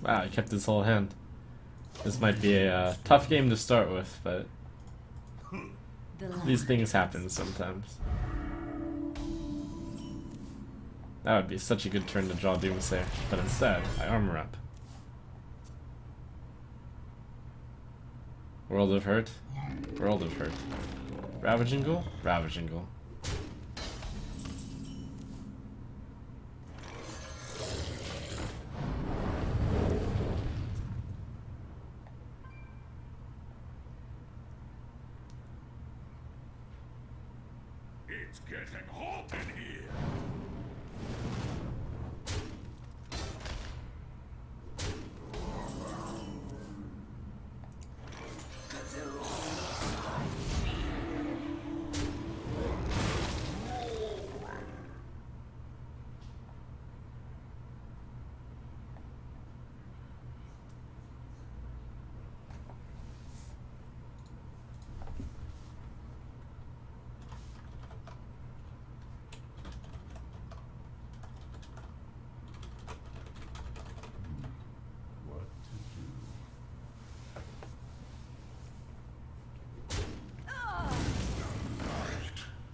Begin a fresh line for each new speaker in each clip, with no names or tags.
Wow, he kept his whole hand. This might be a tough game to start with, but these things happen sometimes. That would be such a good turn to draw Doomsayer, but instead, I armor up. World of Hurt? World of Hurt. Ravaging Ghoul? Ravaging Ghoul.
It's getting hot in here.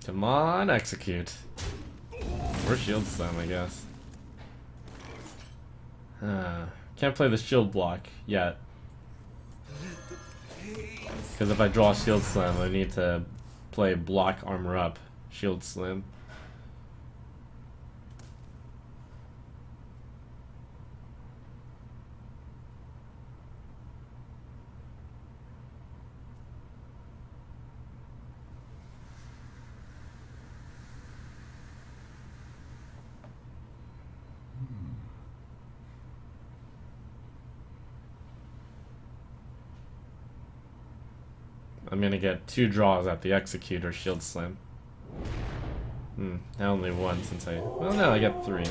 Come on, execute. Or shield slam, I guess. Can't play the shield block yet. Because if I draw shield slam, I need to play block armor up, shield slam. I'm gonna get 2 draws at the execute or shield slam. Now only 1 since well, no, I get 3.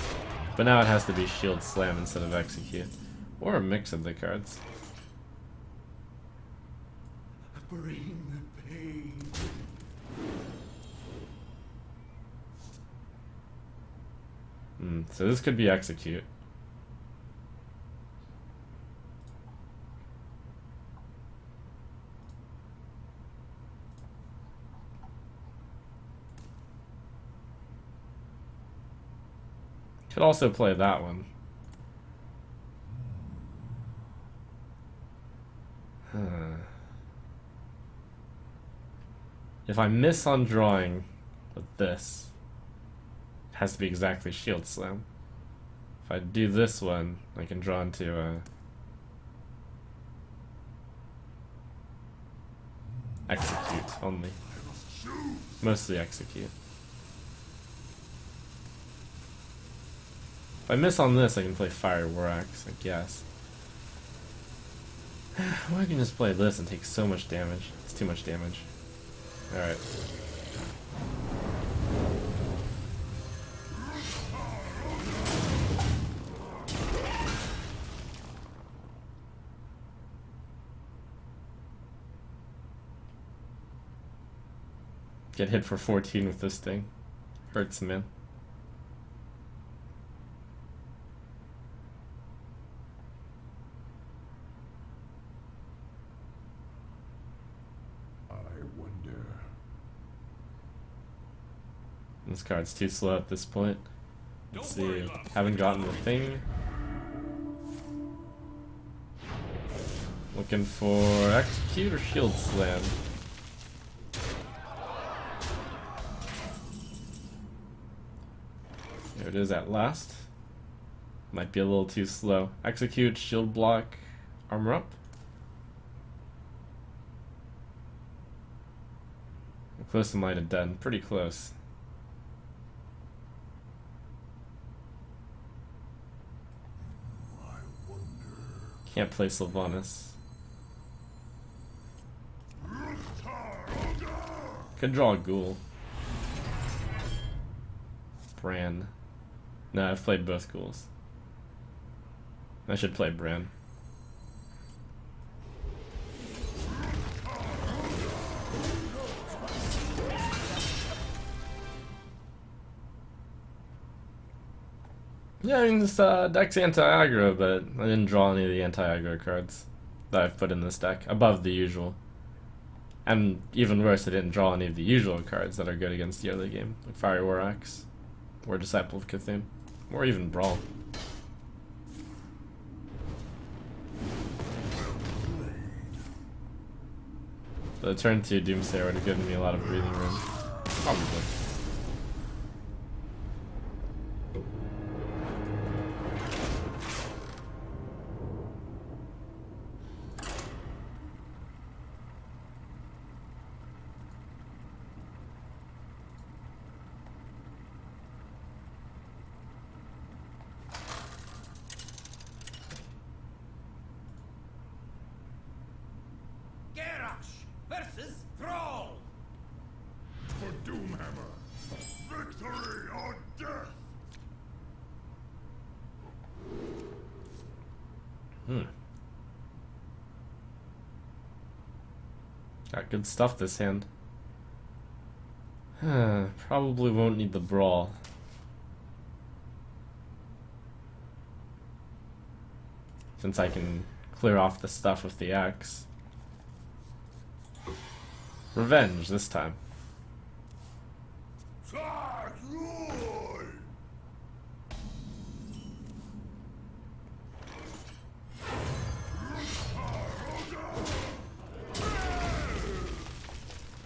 But now it has to be shield slam instead of execute. Or a mix of the cards.
Bring the pain.
So this could be execute. Could also play that one. If I miss on drawing with this, it has to be exactly shield slam. If I do this one, I can draw into execute only. Mostly execute. If I miss on this, I can play Fire War Axe, I guess. Well, I can just play this and take so much damage. It's too much damage. Alright. Get hit for 14 with this thing. Hurts, man. This card's too slow at this point. Let's see. Haven't gotten the thing. Looking for execute or shield slam. There it is at last. Might be a little too slow. Execute, shield block, armor up. How close am I to dead? Pretty close. Can't play Sylvanas. Could draw a ghoul. Bran. No, I've played both ghouls. I should play Bran. Yeah, I mean, this deck's anti-aggro, but I didn't draw any of the anti-aggro cards that I've put in this deck, above the usual. And even worse, I didn't draw any of the usual cards that are good against the early game, like Fire War Axe, or Disciple of Cthulhu, or even Brawl. The turn 2 Doomsayer would have given me a lot of breathing room. Probably.
Versus Thrall! For Doomhammer, victory or death!
Got good stuff this hand. Probably won't need the Brawl. Since I can clear off the stuff with the axe. Revenge this time.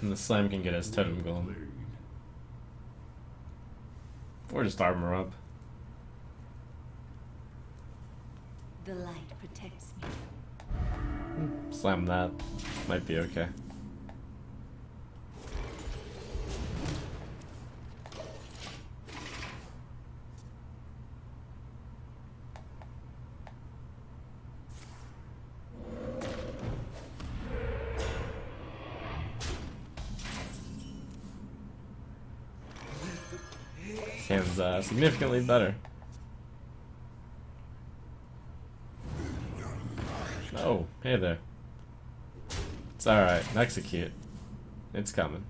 And the slime can get his totem golem. Or just armor up.
The light protects me.
Slam that. Might be okay. This hand's significantly better. Oh, hey there. It's alright, execute. It's coming.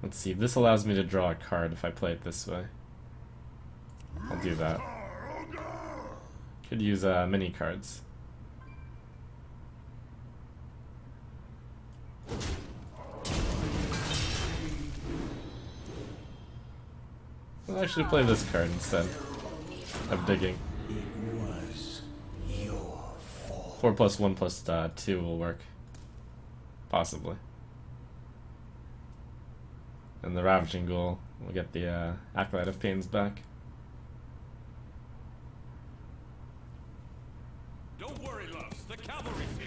Let's see, this allows me to draw a card if I play it this way. I'll do that. Could use mini cards. I'll actually play this card instead of digging. 4 plus 1 plus 2 will work. Possibly. And the Ravaging Ghoul will get the Acolyte of Pains back.
Don't worry, loves. The cavalry's here.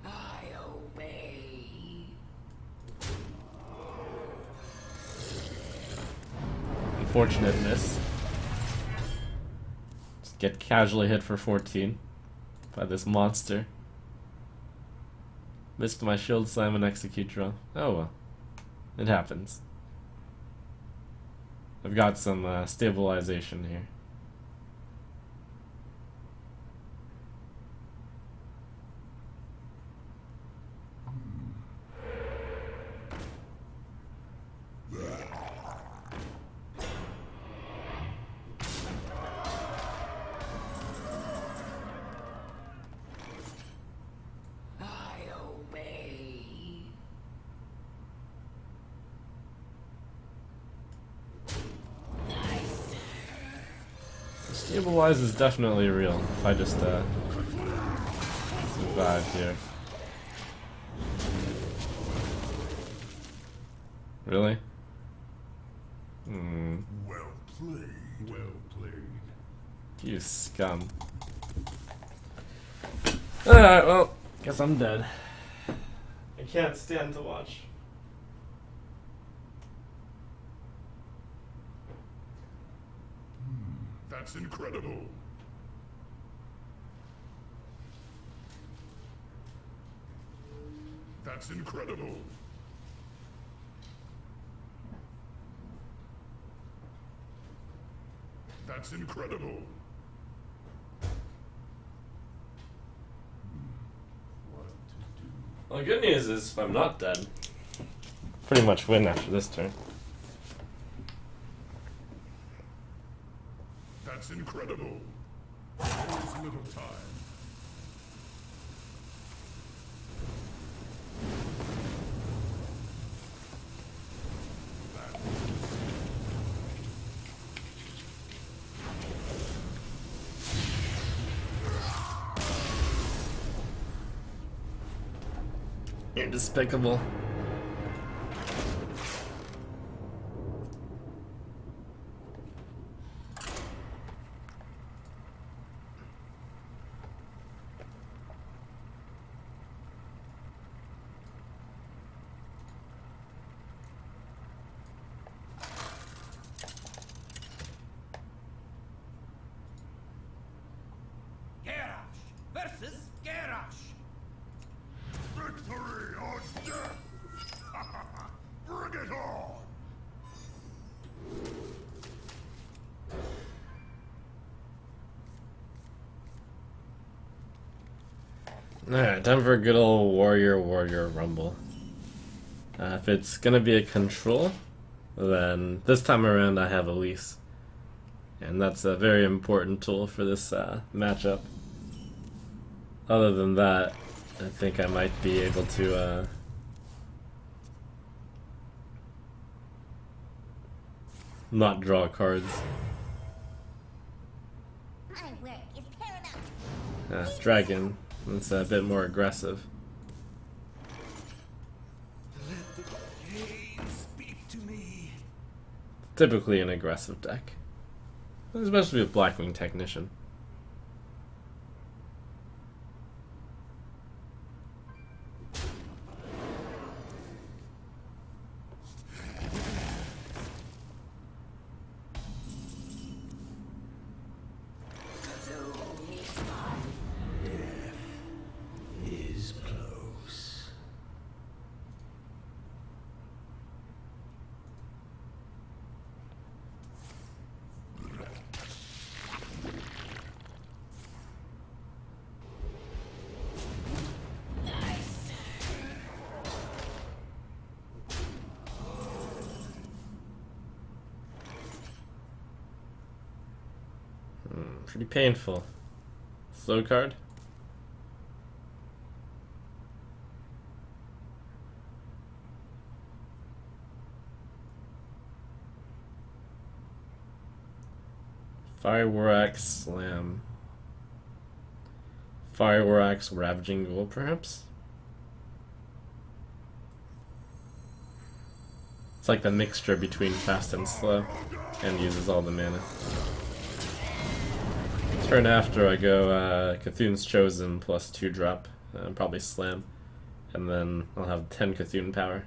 I obey.
Unfortunate miss. Just get casually hit for 14 by this monster. Missed my shield slam and execute draw. Oh well. It happens. I've got some stabilization here.
I obey.
Stabilize is definitely real if I just survive here. Really?
Well played. Well played.
You scum. Alright, well, guess I'm dead. I can't stand to watch.
That's incredible. That's incredible. That's incredible. What to do?
Well, the good news is if I'm not dead, pretty much win after this turn.
That's incredible. There's little time.
You're despicable.
Garrosh versus Garrosh.
Victory or death! Bring it on!
Alright, time for a good old warrior rumble. If it's gonna be a control, then this time around I have Elise. And that's a very important tool for this matchup. Other than that, I think I might be able to not draw cards.
My work is paramount.
Dragon. It's a bit more aggressive.
Let the game speak to me.
Typically an aggressive deck. Especially with Blackwing Technician.
Is close.
Pretty painful. Slow card. Fire War Axe Slam. Fire War Axe Ravaging Ghoul, perhaps? It's like the mixture between fast and slow, and uses all the mana. Turn after I go Cthulhu's Chosen plus 2-drop, probably Slam, and then I'll have 10 Cthulhu power.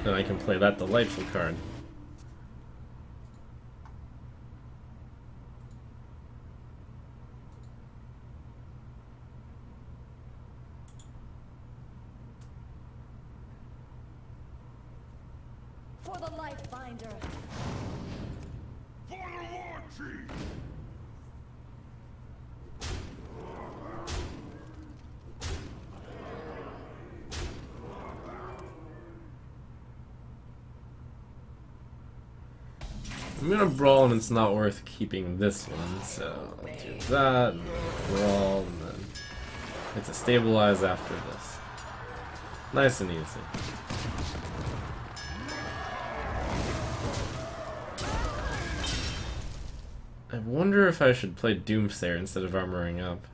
Then I can play that delightful card.
For the life binder.
For the war chief!
I'm gonna brawl and it's not worth keeping this one, so I'll do that, brawl, and then it's a stabilize after this. Nice and easy. I wonder if I should play Doomsayer instead of armoring up.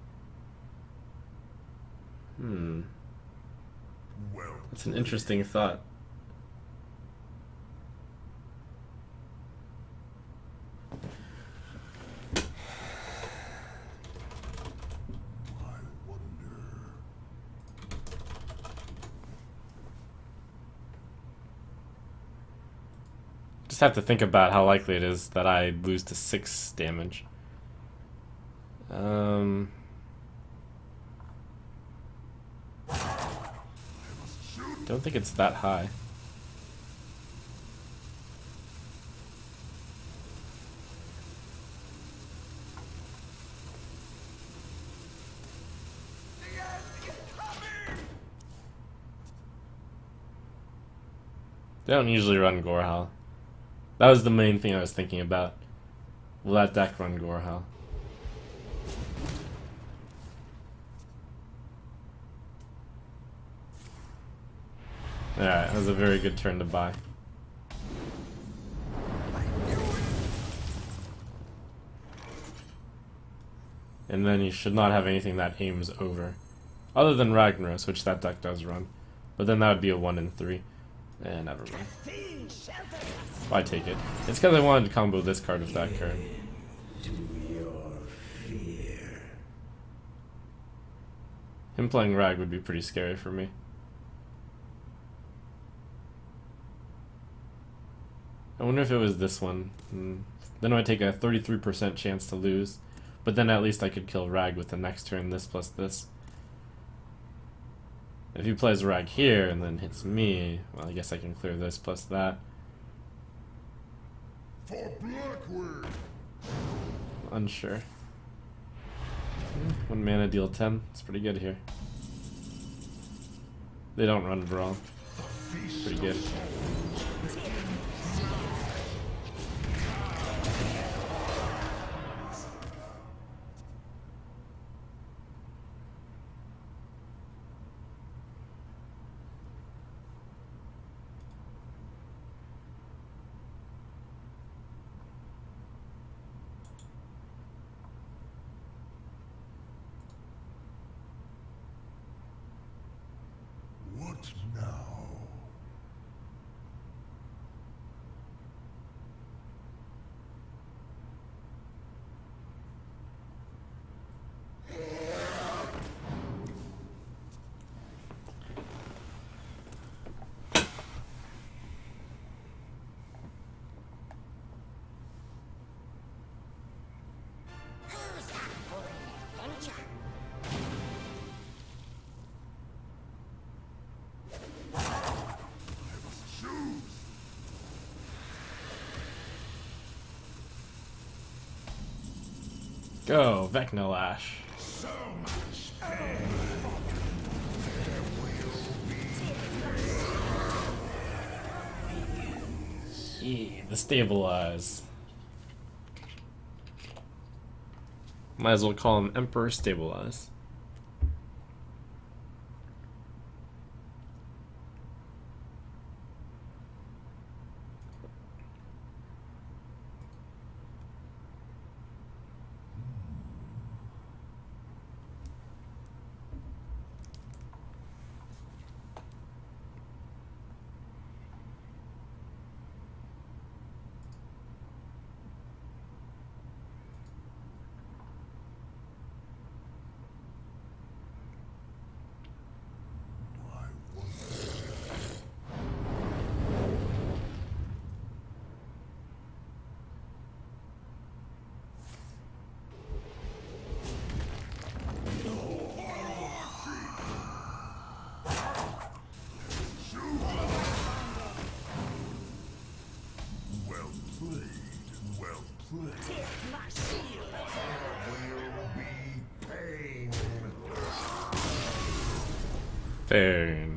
Well,
That's an interesting thought. just have to think about how likely it is that I lose to 6 damage. Don't think it's that high. They don't usually run Gorehowl. That was the main thing I was thinking about. Will that deck run Gorehowl? Alright, that was a very good turn to buy. And then you should not have anything that aims over. Other than Ragnaros, which that deck does run. But then that would be a 1 in 3. Eh, never mind. Why take it? It's because I wanted to combo this card with that card. Him playing Rag would be pretty scary for me. I wonder if it was this one. Then I'd take a 33% chance to lose. But then at least I could kill Rag with the next turn, this plus this. If he plays Rag here and then hits me, well, I guess I can clear this plus that.
For Blackwood.
Unsure. 1 mana, deal 10. It's pretty good here. They don't run Brawl. Pretty good.
What now?
Who's up for an adventure?
Choose.
Go, Vecnalash.
So much pain.
Yeah, the Stabilize. Might as well call him Emperor Stabilize.
Well played. Well played. There will be pain.
Pain.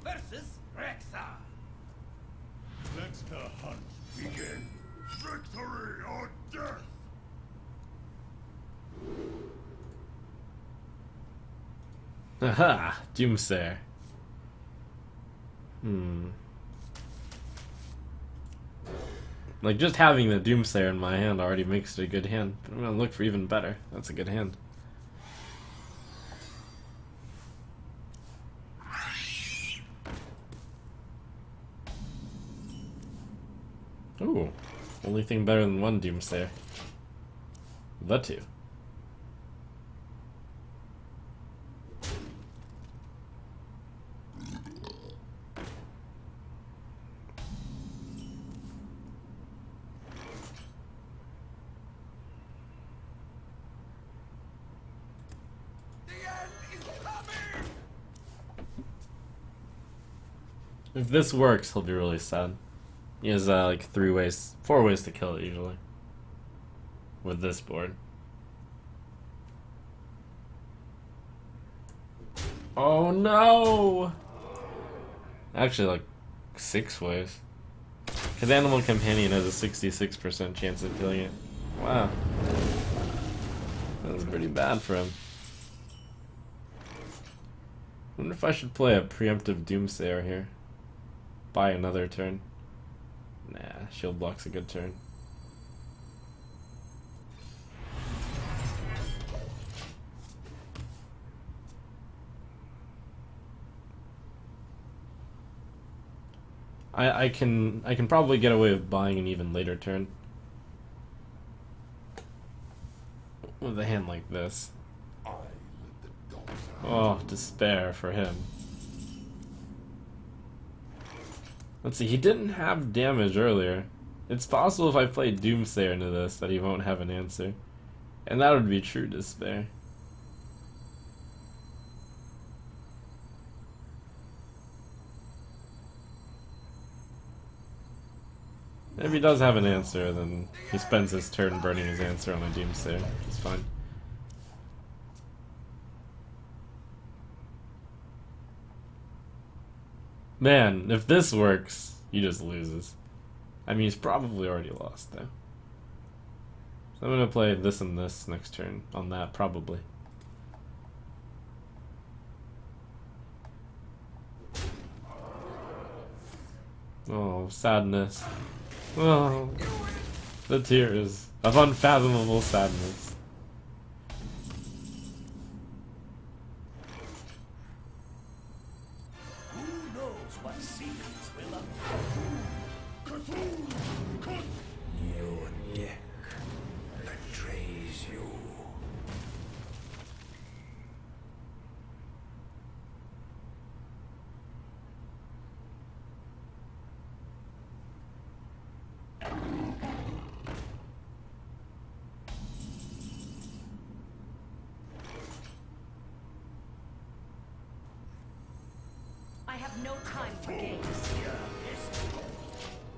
Versus Rexa.
Let the hunt begin. Victory or death.
Aha! Doomsayer. Like, just having the Doomsayer in my hand already makes it a good hand. But I'm gonna look for even better. That's a good hand. Ooh. Only thing better than one Doomsayer. The two. If this works, he'll be really sad. He has like 4 ways to kill it usually. With this board. Oh no! Actually, like 6 ways. Because Animal Companion has a 66% chance of killing it. Wow. That was pretty bad for him. Wonder if I should play a preemptive Doomsayer here. Buy another turn. Nah, shield block's a good turn. I can probably get away with buying an even later turn. With a hand like this. Oh, despair for him. Let's see, he didn't have damage earlier. It's possible if I play Doomsayer into this that he won't have an answer. And that would be true despair. If he does have an answer, then he spends his turn burning his answer on a Doomsayer, which is fine. Man, if this works, he just loses. I mean, he's probably already lost, though. So I'm gonna play this and this next turn on that, probably. Oh, sadness. Oh, the tears of unfathomable sadness.
Your deck betrays you.
I have no time for games.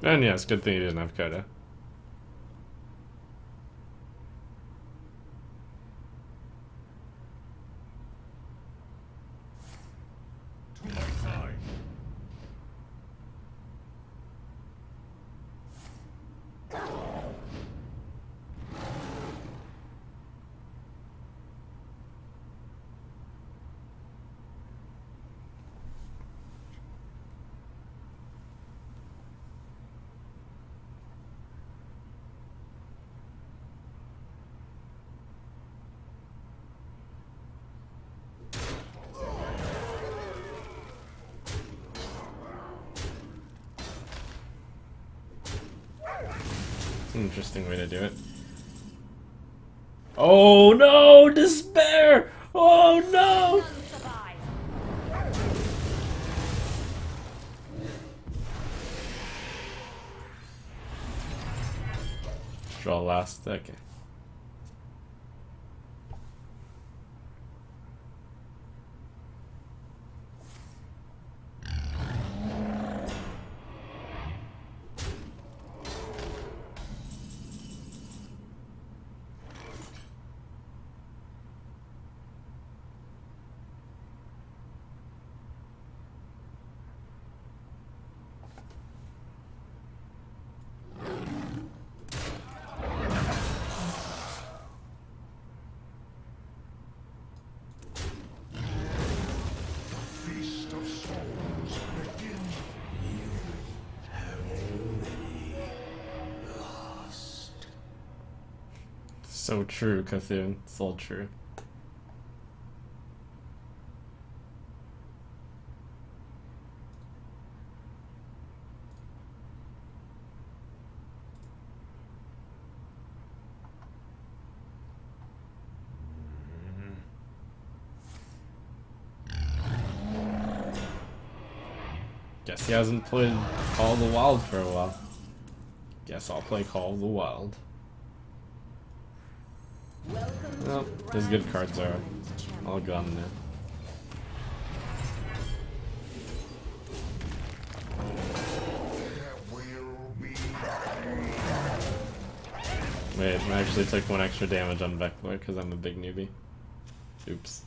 And yes, good thing he didn't have Coda.
To my side.
Interesting way to do it. Oh no! Despair! Oh no!
None survive.
Draw last. Okay. So true, Cthulhu. So true. Guess he hasn't played Call of the Wild for a while. Guess I'll play Call of the Wild. Well, his good cards are all gone now. Wait, I actually took 1 extra damage on Vector because I'm a big newbie. Oops.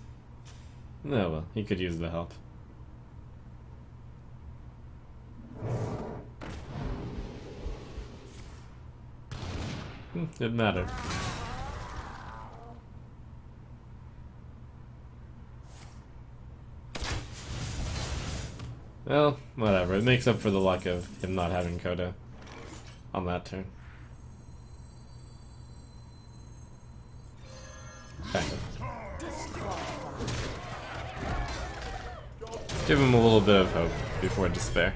No, well, he could use the help. Didn't matter. Well, whatever. It makes up for the luck of him not having Coda on that turn. Kind of. Give him a little bit of hope before despair.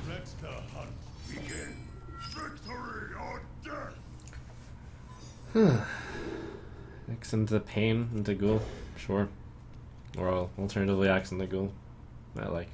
Let the hunt begin. Victory or death.
X into Pain, into Ghoul, sure. Or alternatively X into Ghoul. I like.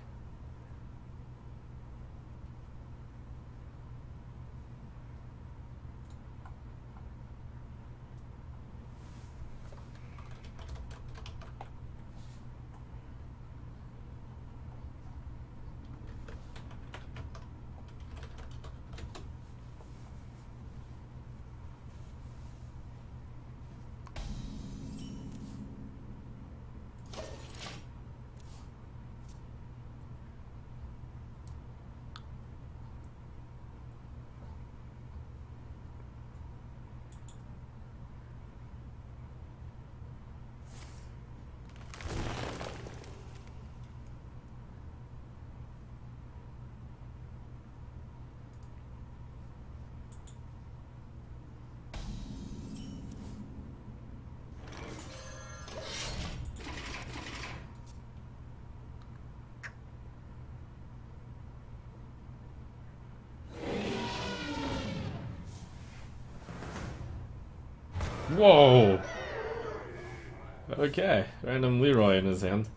Whoa! Okay, random Leroy in his hand.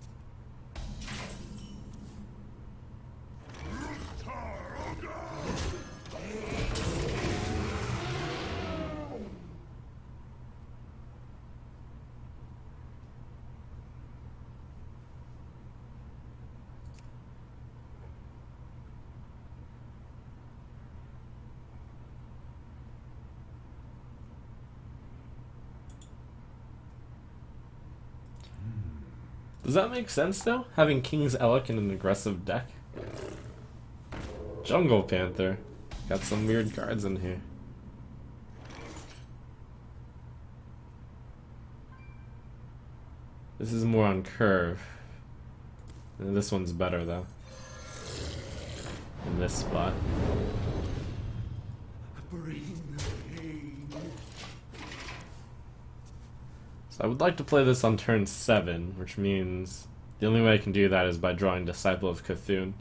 Does that make sense though? Having King's Elec in an aggressive deck? Jungle Panther. Got some weird cards in here. This is more on curve. And this one's better though. In this spot. So I would like to play this on turn 7, which means the only way I can do that is by drawing Disciple of Cthulhu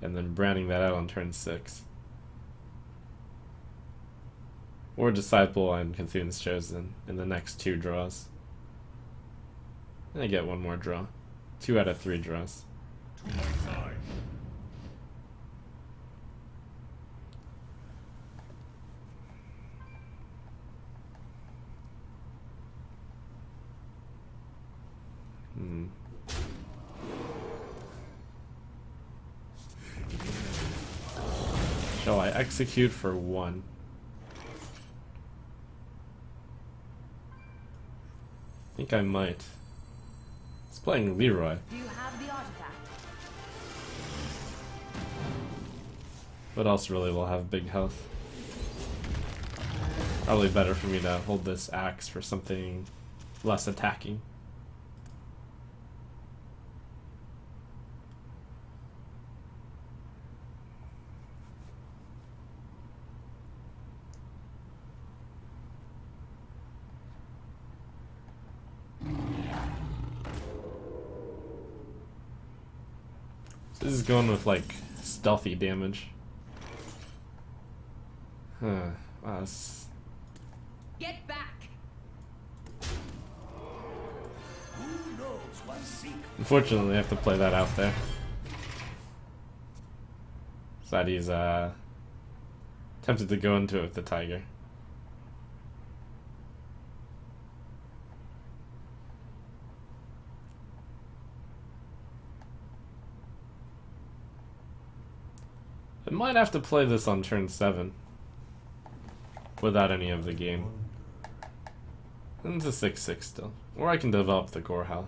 and then branding that out on turn 6. Or Disciple and Cthulhu's Chosen in the next 2 draws. And I get 1 more draw. 2 out of 3 draws.
To my side.
Shall I execute for 1? I think I might. He's playing Leroy.
Do you have the artifact?
What else really will have big health? Probably better for me to hold this axe for something less attacking. So this is going with like stealthy damage. Huh. Wow, that's...
Get back!
Who knows what secret?
Unfortunately, I have to play that out there. So that he's tempted to go into it with the tiger. I might have to play this on turn 7 without any of the game. And it's a 6/6 still. Or I can develop the Gorehowl.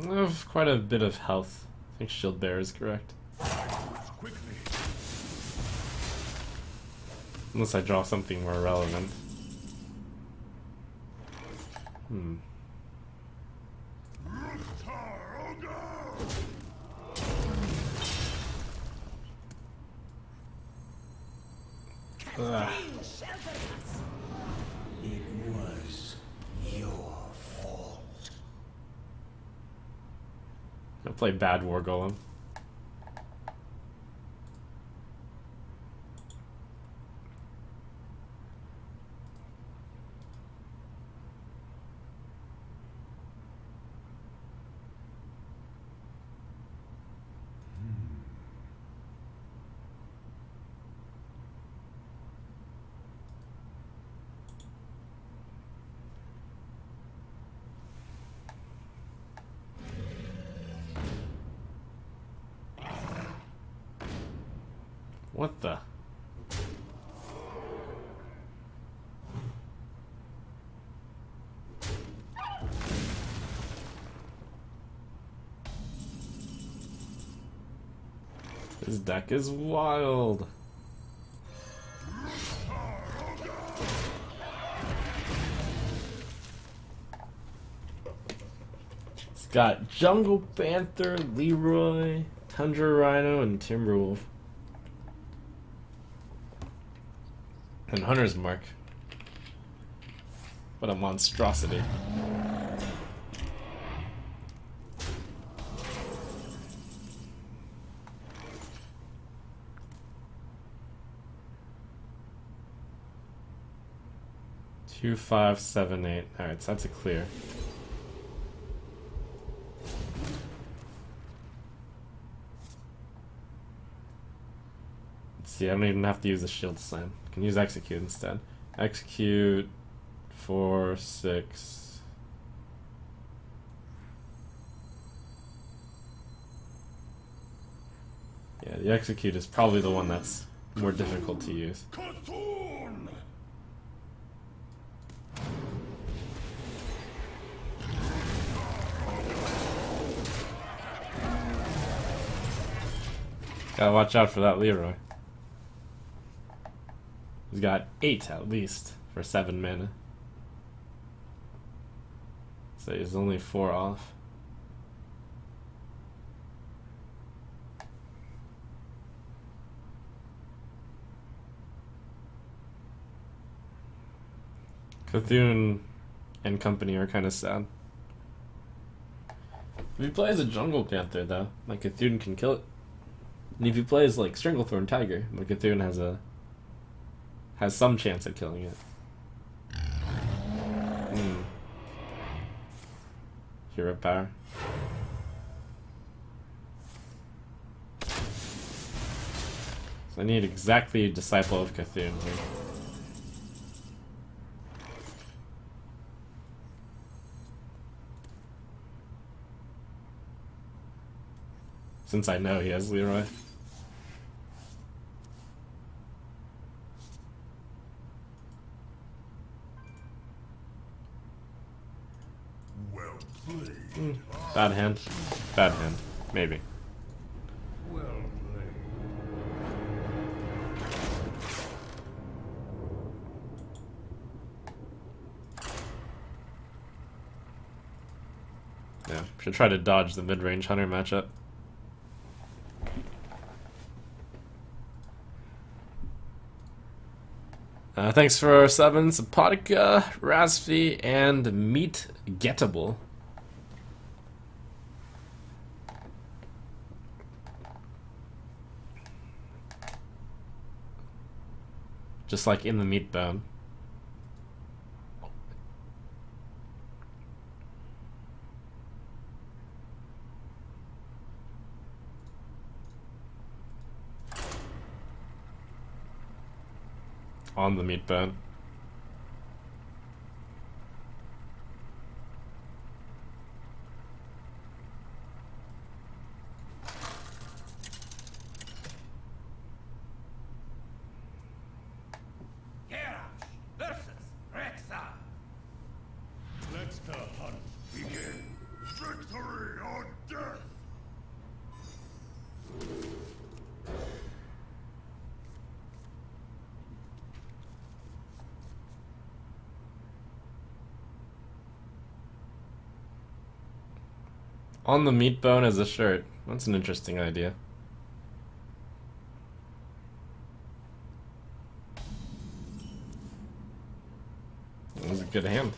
I have quite a bit of health. I think Shield Bearer is correct.
Quickly.
Unless I draw something more relevant. Ugh.
It was your fault.
I'll play Bad War Golem. What the? This deck is wild. It's got Jungle Panther, Leroy, Tundra Rhino, and Timberwolf. And Hunter's Mark. What a monstrosity. Two, 5, 7, 8. Alright, so that's a clear. Let's see, I don't even have to use the shield slam. I can use execute instead. Execute 4, 6. Yeah, the execute is probably the one that's more difficult to use.
Cthulhu!
Gotta watch out for that Leroy. He's got 8 at least for 7 mana. So he's only 4 off. Cthulhu and company are kind of sad. If he plays a Jungle Panther though, my Cthulhu can kill it. And if he plays like Stranglethorn Tiger, my Cthulhu has some chance at killing it. hero power. So I need exactly Disciple of Cthulhu here. Since I know he has Leroy.
Well played.
Bad hand. Bad hand. Maybe.
Well played.
Yeah, should try to dodge the mid-range hunter matchup. Thanks for subbing, Sapotica, Rasfi, and Meat Gettable. Just like in the meat bone. On the meat bone.
Garrosh versus Rexa.
Let the hunt begin. Victory or death.
On the meat bone as a shirt. That's an interesting idea. That was a good hand.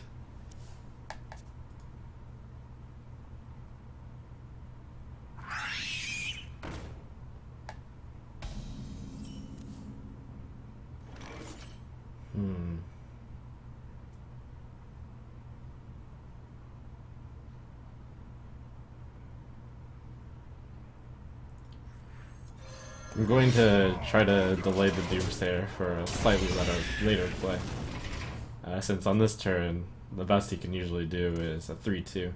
I'm going to try to delay the Doomsayer for a slightly later play. Since on this turn, the best he can usually do is a 3-2,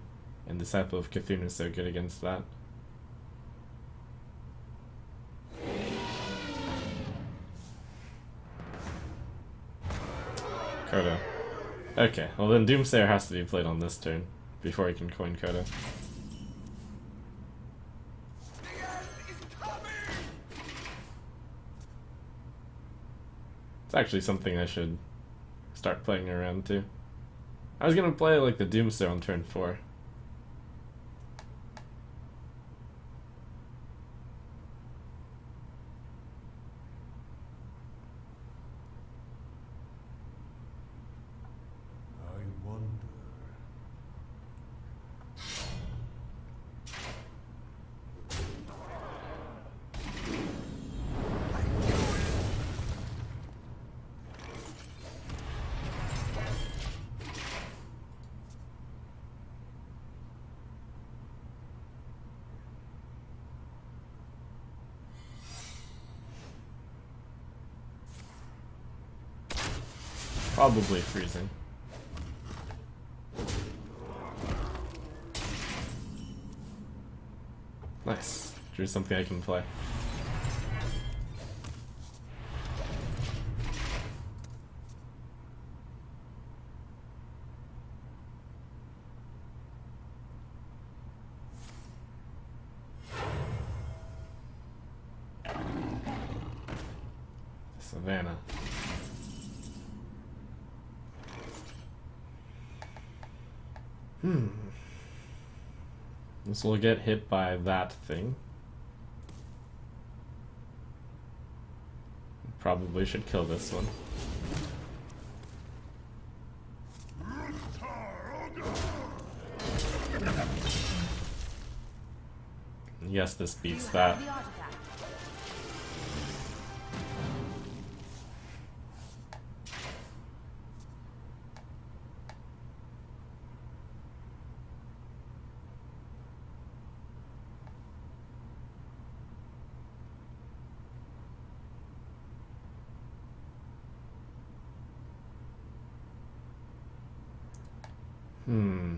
and Disciple of Cthulhu is so good against that. Kodo. Okay, well then Doomsayer has to be played on this turn, before he can coin Kodo. It's actually something I should start playing around too. I was gonna play like the Doomsayer on turn 4.
I wonder.
Probably freezing. Nice. Drew something I can play. Savannah. This will get hit by that thing. Probably should kill this one. Yes, this beats that.
The artifact.
Hmm.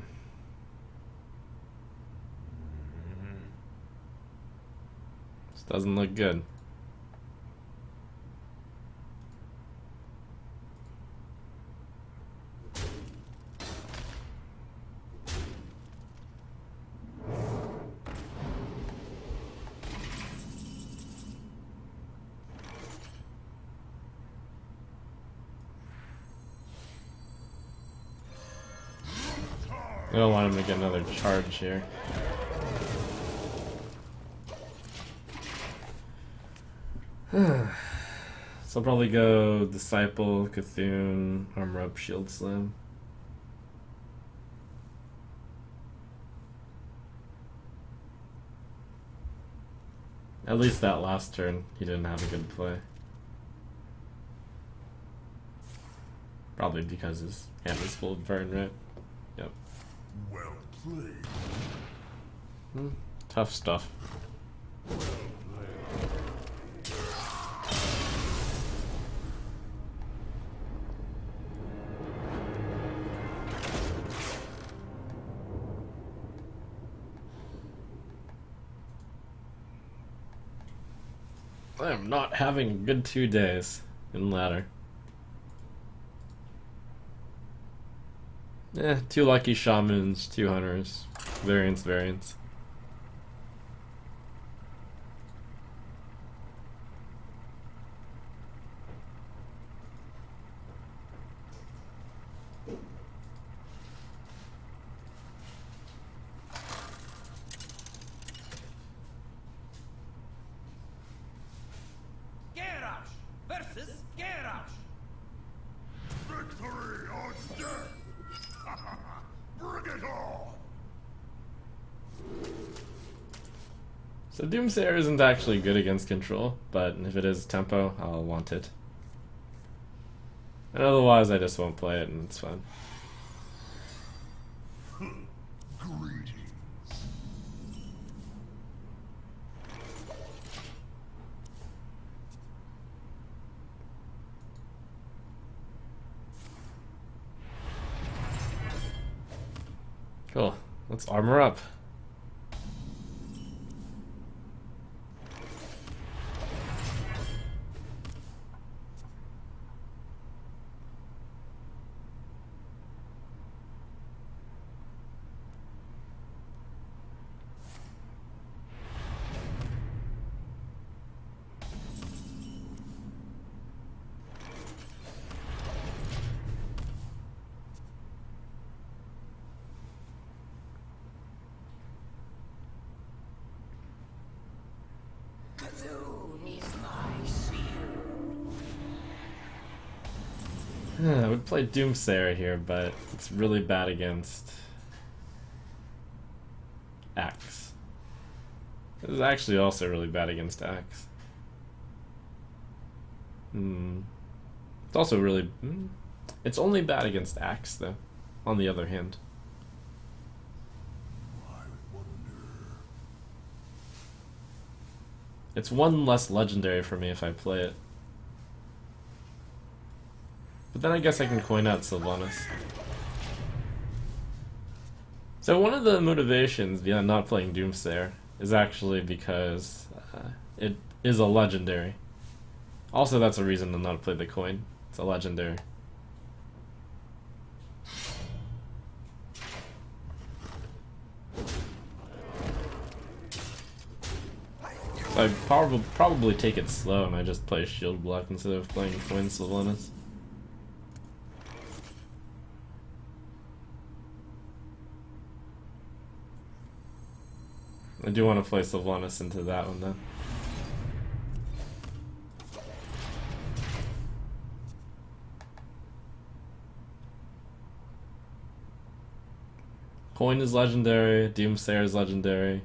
This doesn't look good. I don't want him to get another charge here. So I'll probably go Disciple, Cthulhu, Armor Up, Shield Slam. At least that last turn, he didn't have a good play. Probably because his hand was full of burn, right? Yep.
Well played.
Tough stuff. I am not having a good 2 days in ladder. 2 lucky shamans, 2 hunters, variants.
Garrosh versus Garrosh.
Victory or death! Bring it on!
So Doomsayer isn't actually good against control, but if it is tempo, I'll want it. And otherwise I just won't play it and it's fine.
Greetings.
Cool. Let's armor up.
Cthulhu is my shield.
I would play Doomsayer here, but it's really bad against Axe. This is actually also really bad against Axe. It's also really... It's only bad against Axe, though, on the other hand. It's 1 less legendary for me if I play it. But then I guess I can coin out Sylvanas. So one of the motivations behind not playing Doomsayer is actually because it is a legendary. Also, that's a reason to not play the coin. It's a legendary. So I'd probably take it slow and I just play Shield Block instead of playing coin Sylvanas. I do want to play Sylvanas into that one though. Coin is legendary, Doomsayer is legendary.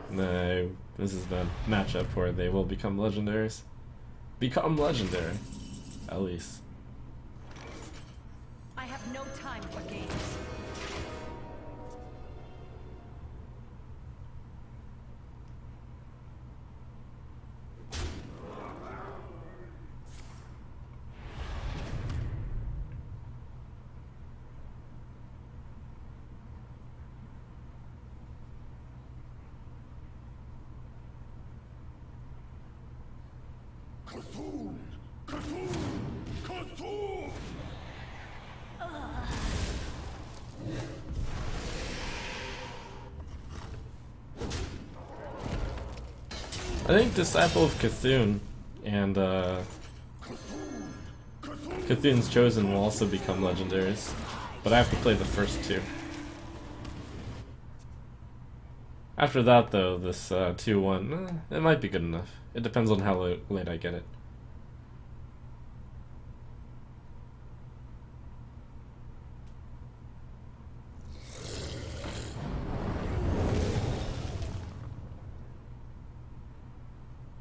No, this is the matchup where they will become legendaries. Become legendary, at least.
I have no time for games.
Cthulhu! Cthulhu! Cthulhu!
I think Disciple of Cthulhu and Cthulhu's Chosen will also become legendaries, but I have to play the first two. After that, though, this 2-1, it might be good enough. It depends on how late I get it.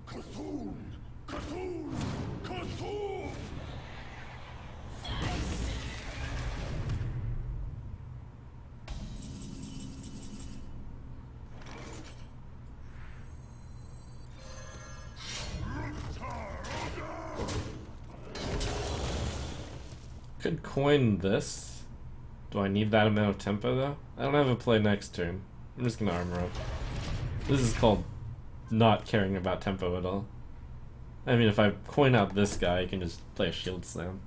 Cthulhu! Cthulhu! Cthulhu!
Could coin this. Do I need that amount of tempo, though? I don't have a play next turn. I'm just gonna armor up. This is called not caring about tempo at all. I mean, if I coin out this guy, I can just play a shield slam.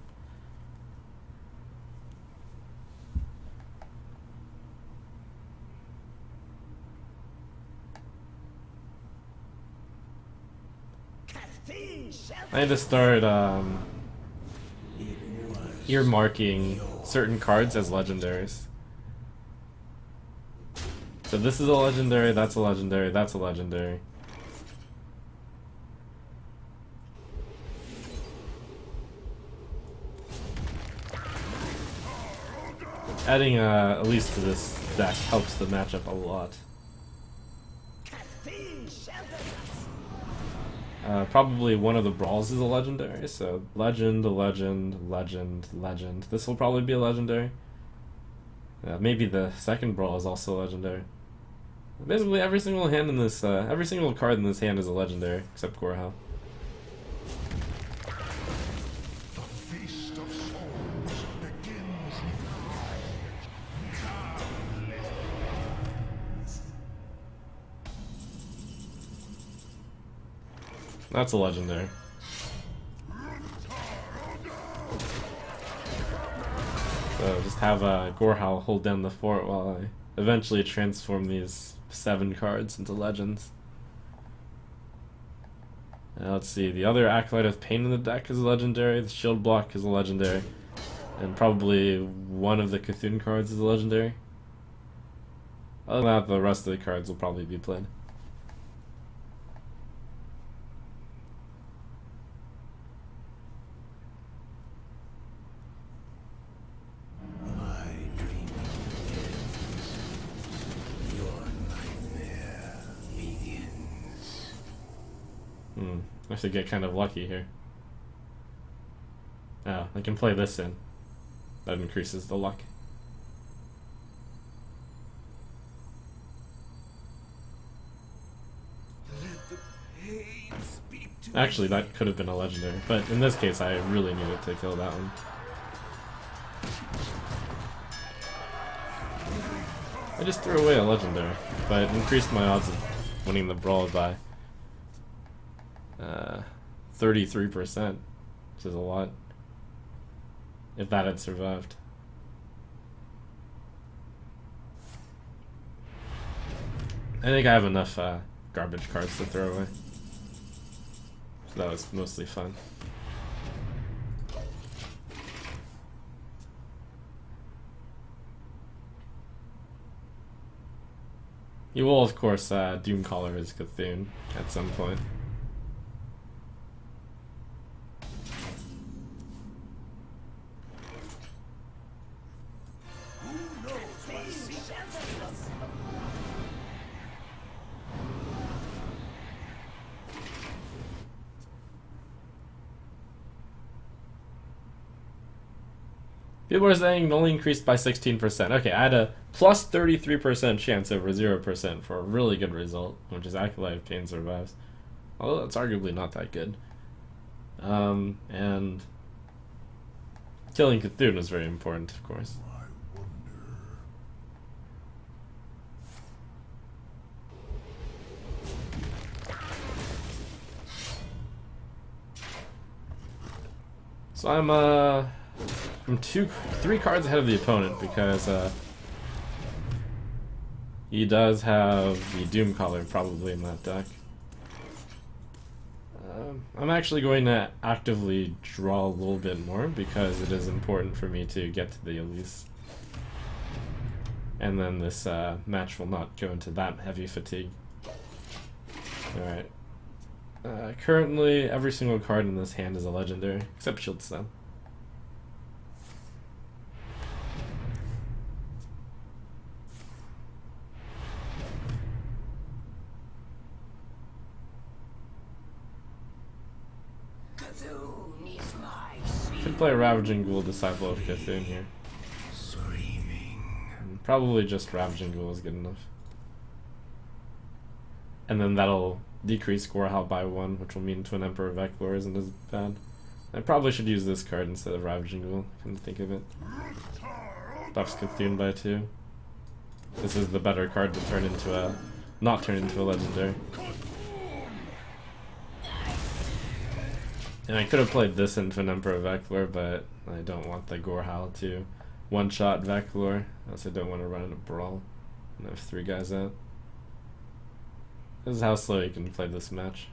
I need to start earmarking certain cards as legendaries. So this is a legendary, that's a legendary, that's a legendary. Adding at least to this deck helps the matchup a lot. Probably one of the brawls is a legendary, so legend, legend, legend, legend. This will probably be a legendary. Maybe the second brawl is also legendary. Basically, every single hand in this, every single card in this hand is a legendary, except Gorhal.
The Feast of Souls begins
That's a legendary. So just have Gorhal hold down the fort while I eventually transform these 7 cards into legends. Let's see, the other Acolyte of Pain in the deck is a legendary, the Shield Block is a legendary, and probably one of the Cthulhu cards is a legendary. Other than that, the rest of the cards will probably be played. I have to get kind of lucky here. Oh, I can play this in. That increases the luck. Actually, that could have been a legendary, but in this case, I really needed to kill that one. I just threw away a legendary, but it increased my odds of winning the brawl by 33%, which is a lot, if that had survived. I think I have enough garbage cards to throw away, so that was mostly fun. You will, of course, Doomcaller his Cthulhu at some point. People are saying it only increased by 16%. Okay, I had a plus 33% chance over 0% for a really good result, which is Acolyte of Pain survives. Although it's arguably not that good. And killing Cthulhu is very important, of course. So I'm three cards ahead of the opponent because he does have the Doom Collar probably in that deck. I'm actually going to actively draw a little bit more because it is important for me to get to the Elise. And then this match will not go into that heavy fatigue. Alright. Currently, every single card in this hand is a legendary, except Hearthstone.
Cthulhu is my sweet.
Could play Ravaging Ghoul, Disciple of Cthulhu here. Probably just Ravaging Ghoul is good enough. And then that'll decrease Gorehowl by 1, which will mean Twin Emperor Veclor isn't as bad. I probably should use this card instead of Ravaging Ghoul, come to think of it. Buffs Cthulhu by 2. This is the better card to turn into a... not turn into a legendary. And I could have played this in Twin Emperor Veclor, but I don't want the Gorehowl to one-shot Veclor. I also don't want to run in a brawl and have 3 guys out. This is how slow you can play this match.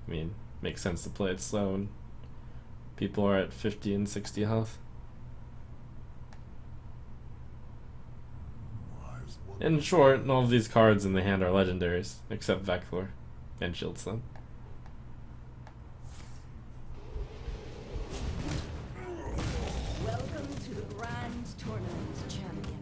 I mean, makes sense to play it slow when people are at 50 and 60 health. In short, all of these cards in the hand are legendaries, except Veclor and Hearthstone.
Welcome to the Grand Tournament, champion.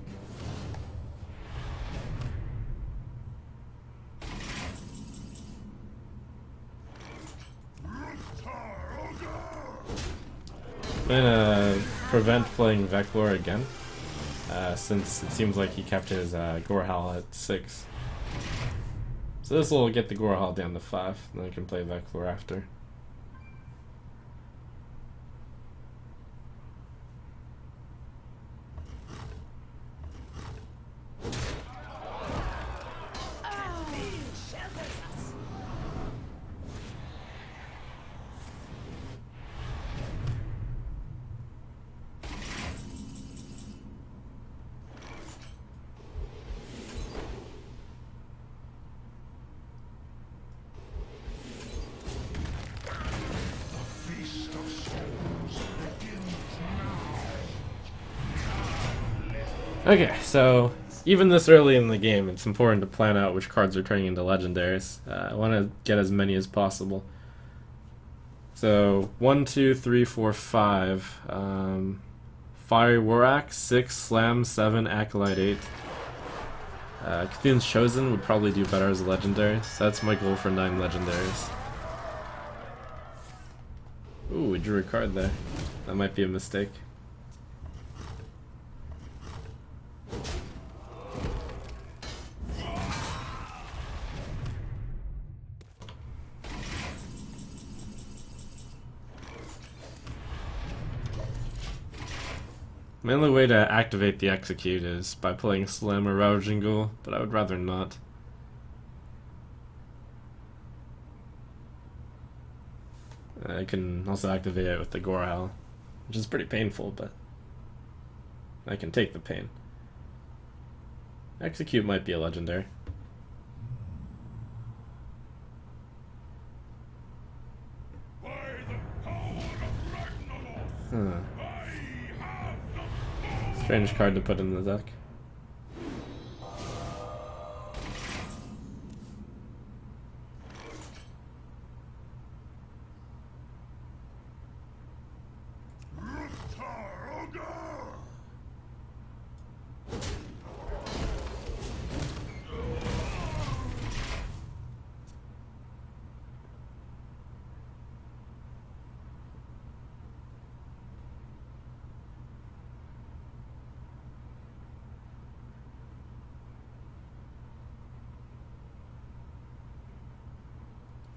I'm gonna prevent playing Veclor again, since it seems like he kept his Gorehowl at 6. So this will get the Gorehowl down to 5, and then I can play Veclor after. Okay, so even this early in the game, it's important to plan out which cards are turning into legendaries. I want to get as many as possible. So 1, 2, 3, 4, 5. Fiery Warak, 6, Slam, 7, Acolyte, 8. Cthulhu's Chosen would probably do better as a legendary, so that's my goal for 9 legendaries. Ooh, we drew a card there. That might be a mistake. My only way to activate the execute is by playing Slam or Ravaging Ghoul, but I would rather not. I can also activate it with the Gorehowl, which is pretty painful, but I can take the pain. Execute might be a legendary.
By the power of Ragnarok,
Huh.
I have the power.
Strange card to put in the deck.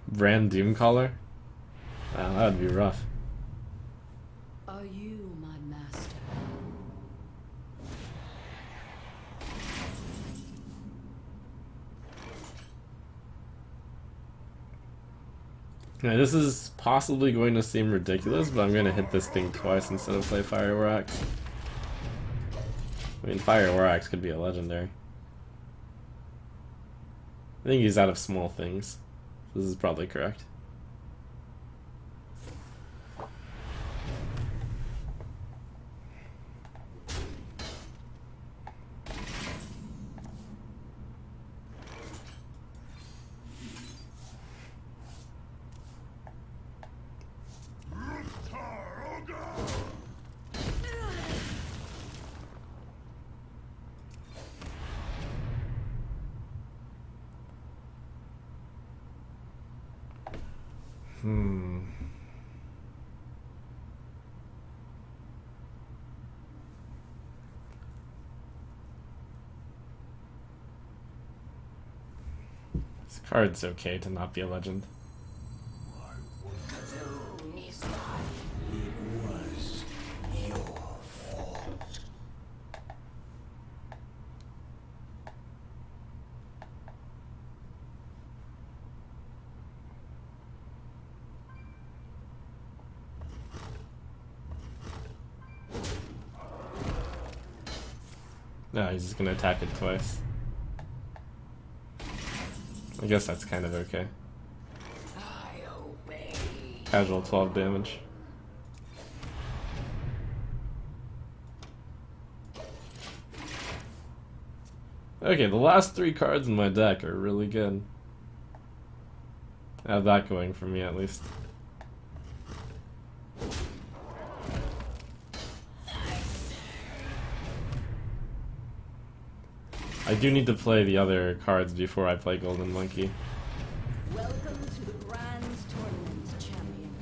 Brand Doomcaller? Wow, that would be rough.
Are you my master?
Now, this is possibly going to seem ridiculous, but I'm going to hit this thing twice instead of play Fire War Axe. I mean, Fire War Axe could be a legendary. I think he's out of small things. This is probably correct. This card's okay to not be a legend.
Cthulhu is like
It was your fault.
No, he's just gonna attack it twice. I guess that's kind of okay.
I obey.
Casual 12 damage. Okay, the last 3 cards in my deck are really good. I have that going for me at least. I do need to play the other cards before I play Golden Monkey.
Welcome to the Grand Tournament, champion.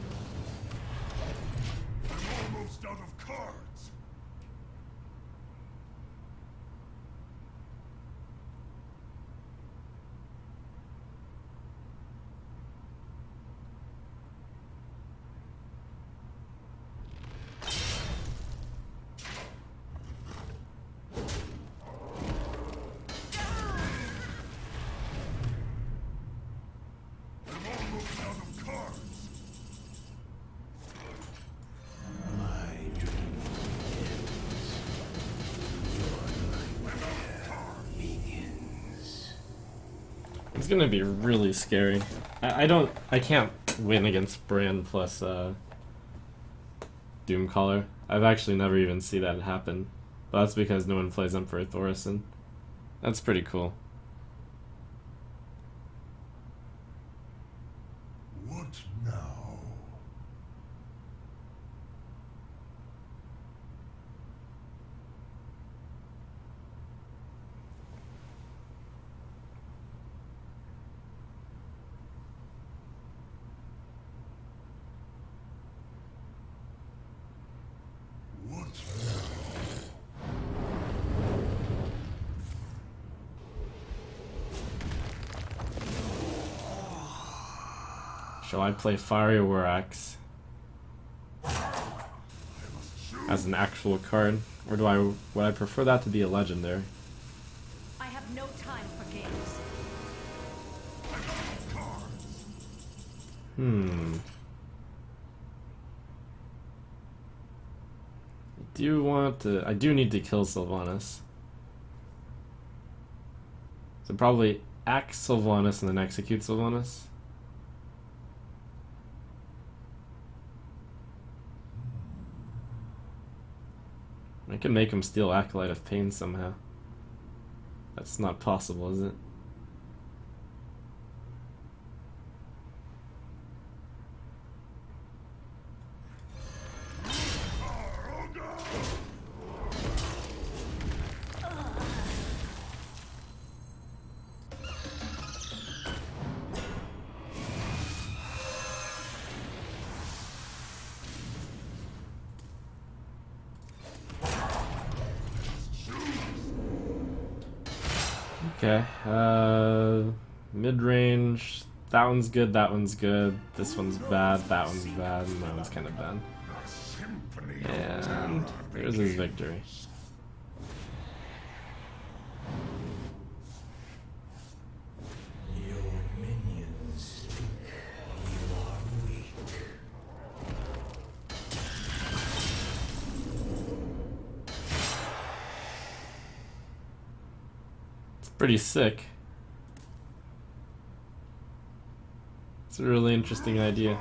I'm almost out of cards. I'm almost out of cards.
My dream begins.
It's gonna be really scary. I can't win against Brand plus Doomcaller. I've actually never even seen that happen. But that's because no one plays Emperor Thorison. That's pretty cool.
What now? What now?
Shall I play Fire War Axe as an actual card? Or would I prefer that to be a legendary?
I have no time for games.
I do need to kill Sylvanas. So probably axe Sylvanas and then execute Sylvanas. I can make him steal Acolyte of Pain somehow. That's not possible, is it? Okay, mid-range, that one's good, that one's good, this one's bad, that one's bad, and that one's kind of bad.
A symphony of
And there's his victory.
Your minions think you are
pretty sick. It's a really interesting idea.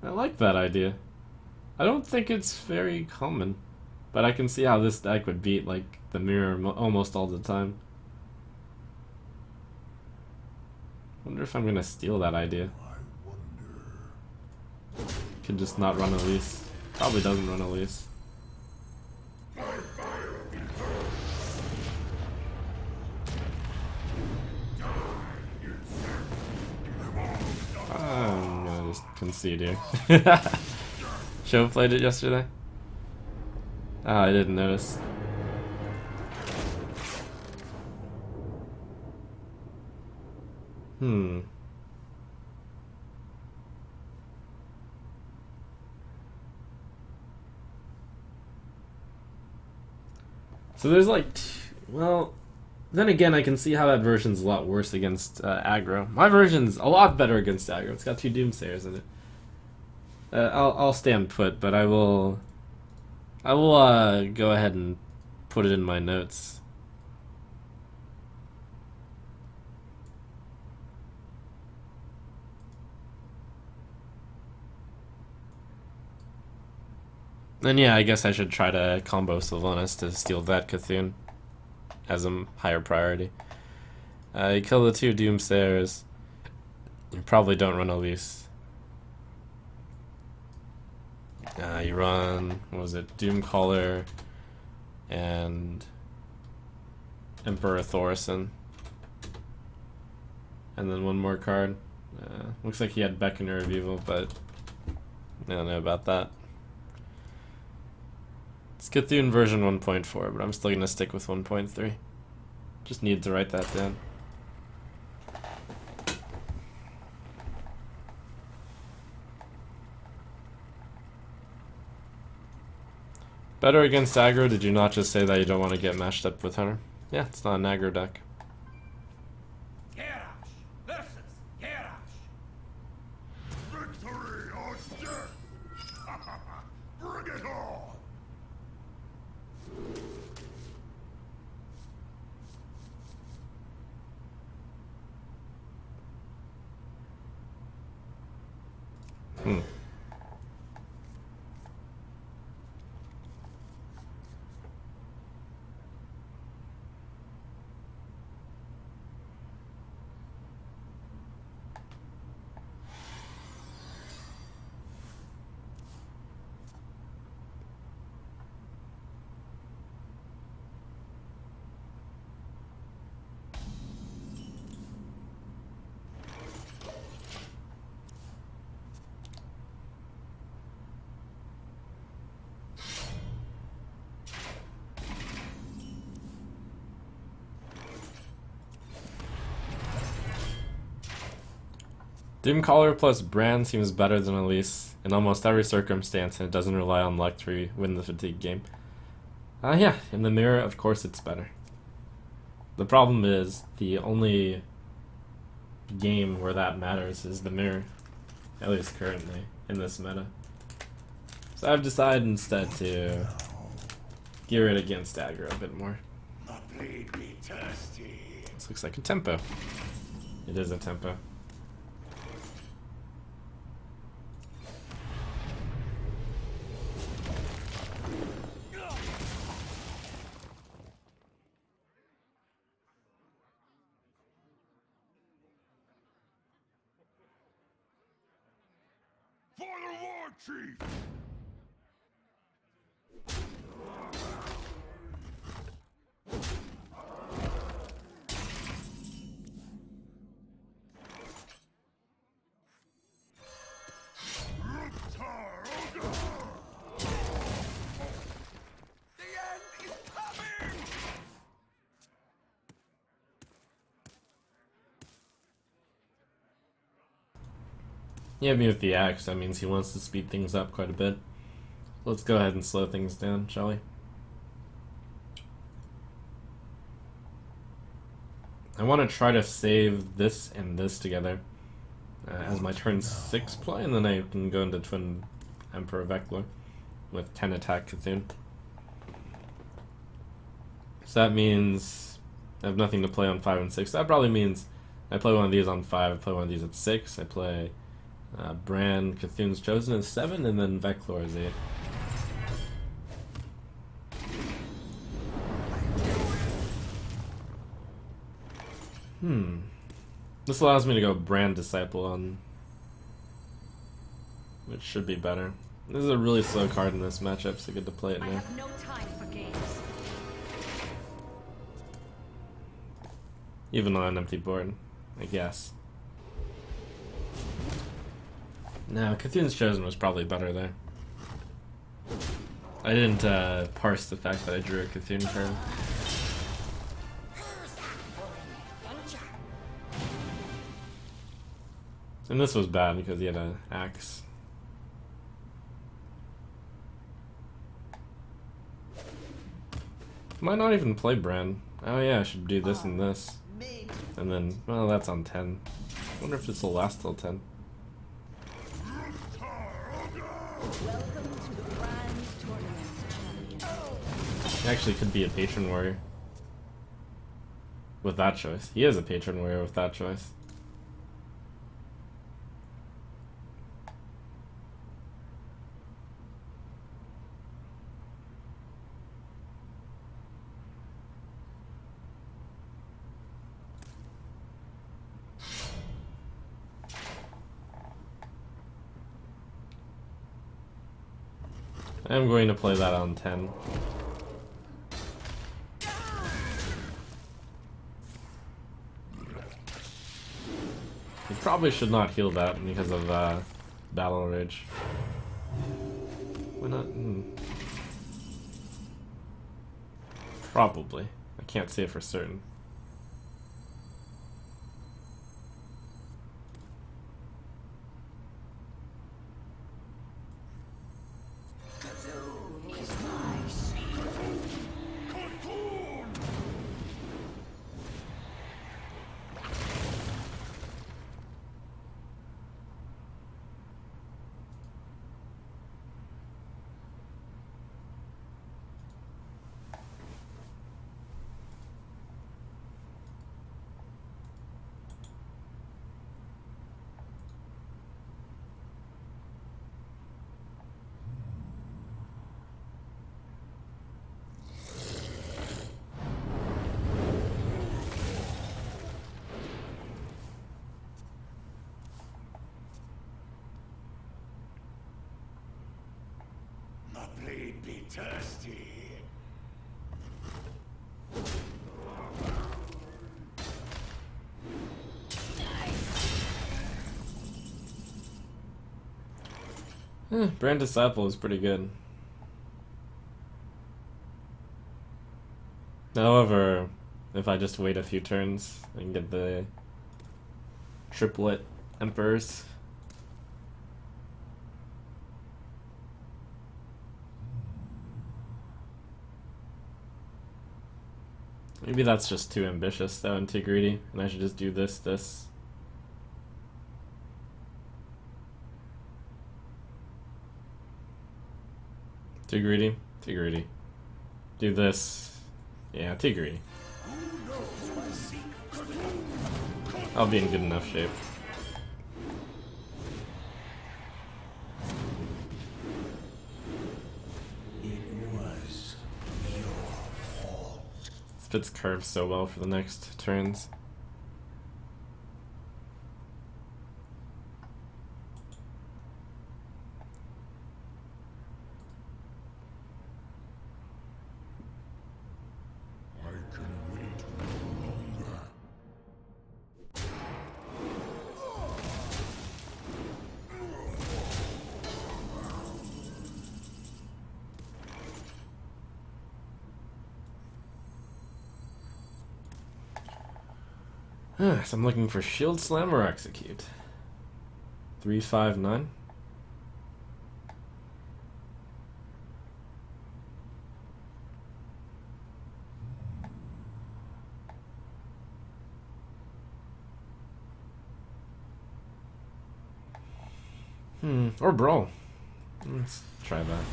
I like that idea. I don't think it's very common, but I can see how this deck would beat like the mirror almost all the time. Wonder if I'm gonna steal that idea. Could just not run Elise. Probably doesn't run Elise. I'm gonna just concede here. Show played it yesterday? Oh, I didn't notice. So there's like, well, then again, I can see how that version's a lot worse against aggro. My version's a lot better against aggro. It's got 2 Doomsayers in it. I'll stand put, but I will go ahead and put it in my notes. And yeah, I guess I should try to combo Sylvanas to steal that Cthulhu as a higher priority. You kill the 2 Doomsayers. You probably don't run Elise. You run, what was it, Doomcaller and Emperor Thorson. And then one more card. Looks like he had Beckoner of Evil, but I don't know about that. It's Cthulhu version 1.4, but I'm still gonna stick with 1.3. Just need to write that down. Better against aggro, did you not just say that you don't want to get matched up with Hunter? Yeah, it's not an aggro deck.
Garrosh versus Garrosh.
Victory or death! Bring it on!
Doomcaller plus Brand seems better than Elise in almost every circumstance, and it doesn't rely on luck to win the fatigue game. Yeah, in the mirror, of course it's better. The problem is, the only game where that matters is the mirror, at least currently, in this meta. So I've decided instead to gear it against aggro a bit more.
My blade be thirsty.
This looks like a tempo. It is a tempo.
For the Lord Chief!
The end is coming!
He hit me with the axe, that means he wants to speed things up quite a bit. Let's go ahead and slow things down, shall we? I want to try to save this and this together as my turn 6 play, and then I can go into Twin Emperor Vector. with 10 attack Cthulhu. So that means I have nothing to play on 5 and 6. That probably means I play one of these on 5, I play one of these at 6, I play Brand, Cthulhu's Chosen as 7, and then Veclor as 8. This allows me to go Brand Disciple on, which should be better. This is a really slow card in this matchup, so good to play it
I
now.
have no time for games.
Even on an empty board, I guess. No, Cthulhu's Chosen was probably better there. I didn't parse the fact that I drew a Cthulhu card. And this was bad because he had an axe. Might not even play Brand. Oh yeah, I should do this and this. And then, well, that's on 10. I wonder if this will last till 10.
Welcome to the Grand Tournament, champion.
He actually could be a Patron Warrior. With that choice. He is a Patron Warrior with that choice. I'm going to play that on 10. You probably should not heal that because of Battle Rage. Why not? Probably. I can't say for certain.
My blade be thirsty.
Brand Disciple is pretty good. However, if I just wait a few turns, I can get the triplet Emperors. Maybe that's just too ambitious though and too greedy, and I should just do this. Too greedy? Too greedy. Do this. Yeah, too greedy. I'll be in good enough shape.
It was your fault.
This fits curves so well for the next turns.
I can wait no longer.
So I'm looking for Shield Slam or Execute. 359. Or Brawl. Let's try that.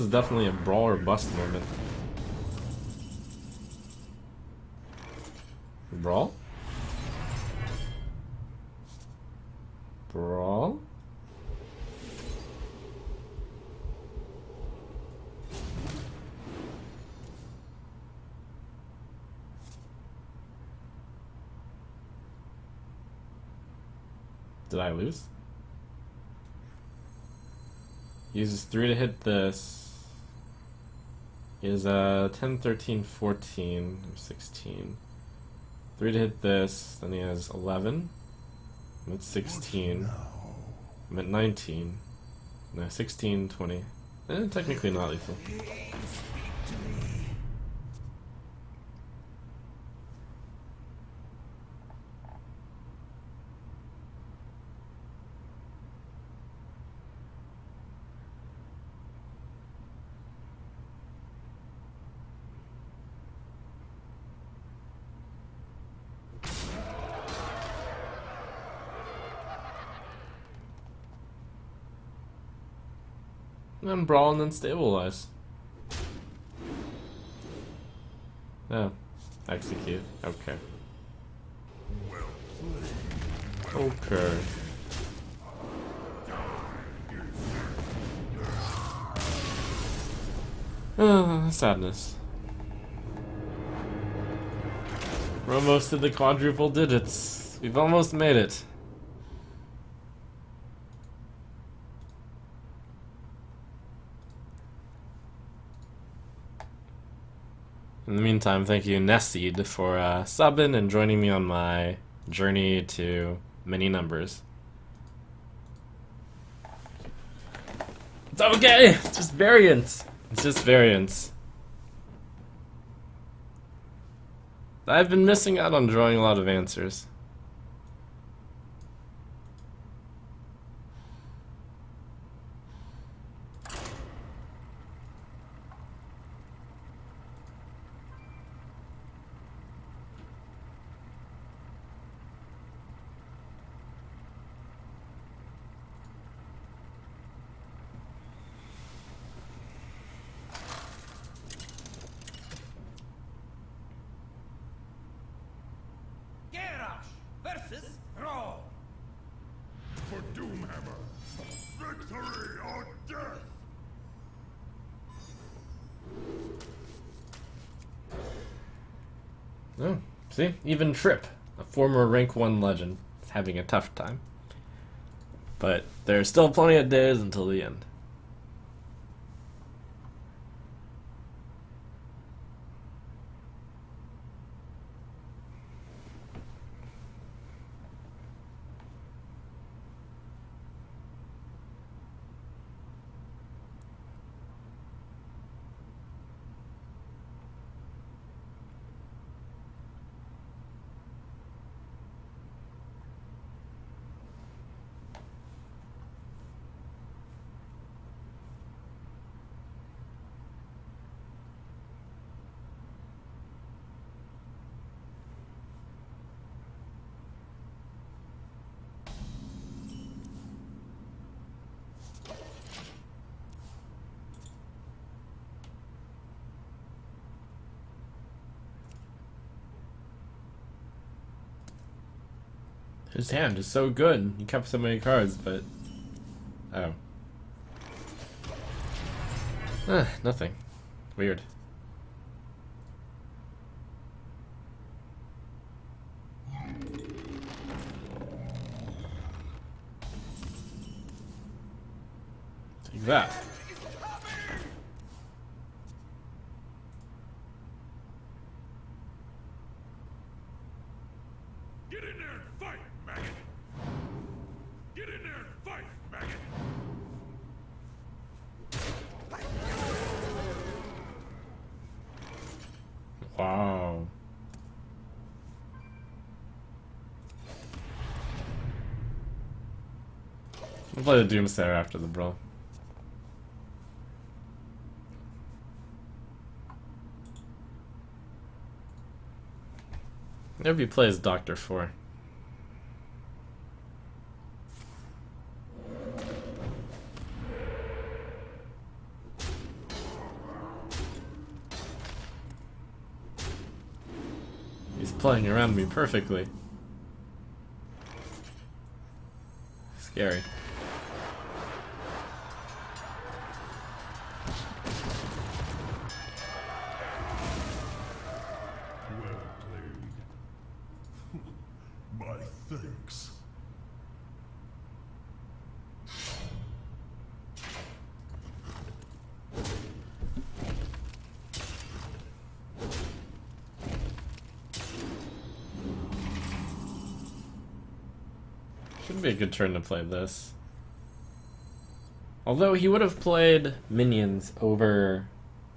is definitely a brawl or bust moment. Brawl? Brawl? Did I lose? Uses 3 to hit this. He has 10, 13, 14, 16. 3 to hit this, then he has 11. I'm at 16. I'm at 19. No, 16, 20. Technically not lethal. And brawl and then stabilize. Oh. Execute. Okay. Okay. Sadness. We're almost to the quadruple digits. We've almost made it. In the meantime, thank you, Nesseed, for subbing and joining me on my journey to many numbers. It's okay! It's just variance! It's just variance. I've been missing out on drawing a lot of answers.
Versus Raw.
For Doomhammer. Victory or death.
Oh, see? Even Trip, a former rank 1 legend, is having a tough time. But there's still plenty of days until the end. His hand is so good. He kept so many cards, but... Oh. Nothing. Weird. Take that.
Get in there and fight, maggot. Get in there and fight, maggot.
Wow. We'll play the Doomsayer after the brawl. Maybe he plays Doctor 4. playing around me perfectly. Scary.
Well played. My thanks.
Should be a good turn to play this. Although he would have played minions over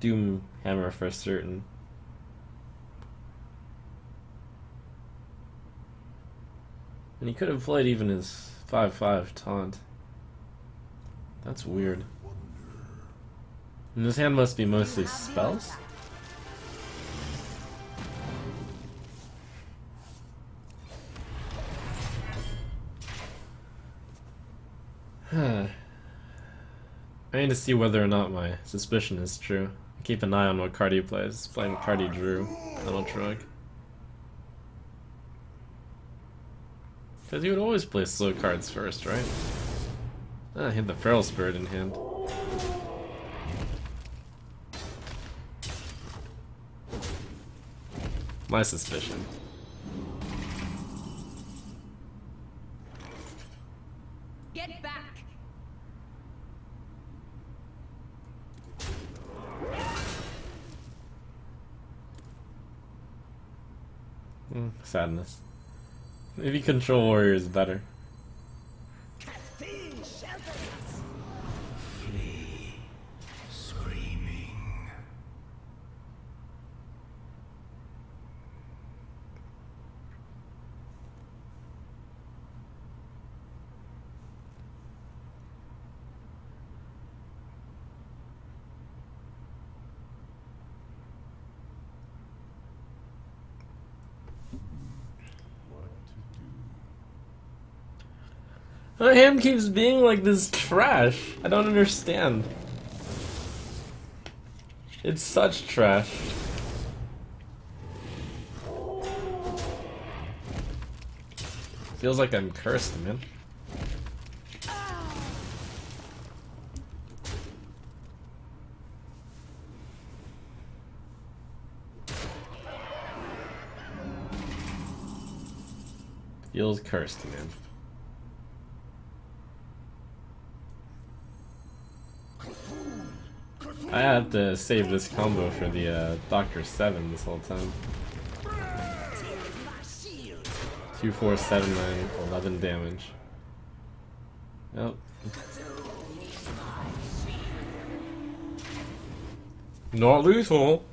Doomhammer for certain. And he could have played even his 5/5 taunt. That's weird. And his hand must be mostly spells? I need to see whether or not my suspicion is true. Keep an eye on what card he plays. He's playing Cardi Drew, Little Trug. Because he would always play slow cards first, right? Ah, he had the Feral Spirit in hand. My suspicion.
Get back!
Sadness. Maybe Control Warrior is better.
Caffeine shelters us.
Flee, screaming.
My hand keeps being like this trash. I don't understand. It's such trash. Feels like I'm cursed, man. Feels cursed, man. I had to save this combo for the Dr. 7 this whole time. 2, 4, 7, 9, 11 damage. Yep. Not lethal.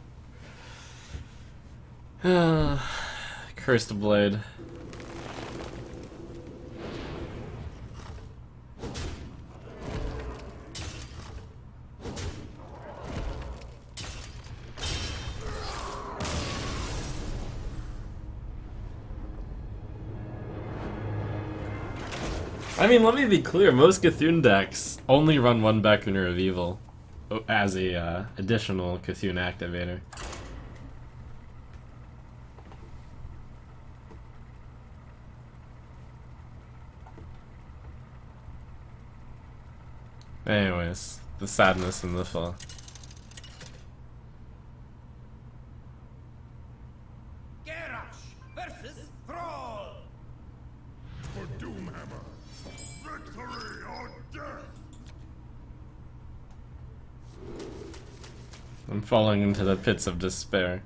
Cursed Blade. I mean, let me be clear, most Cthulhu decks only run one Beckoner of Evil as a additional Cthulhu activator. Anyways, the sadness and the fall.
Garrosh versus Thrall.
For Doomhammer. Victory or death!
I'm falling into the pits of despair.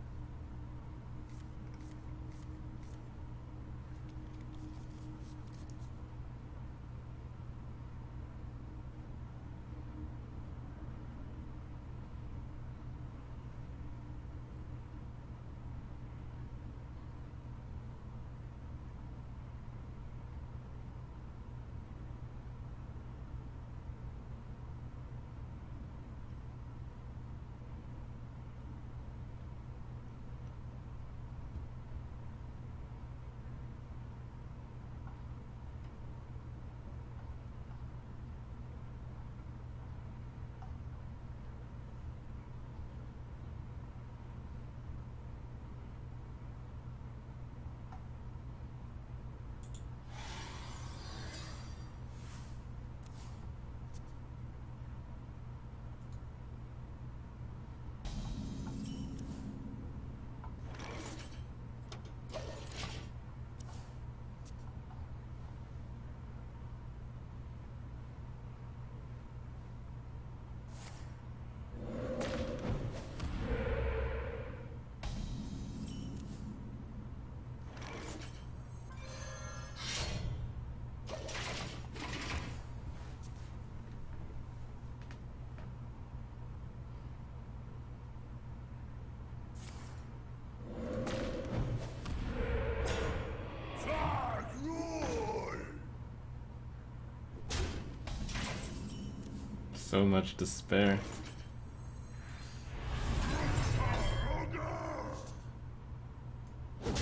So much despair.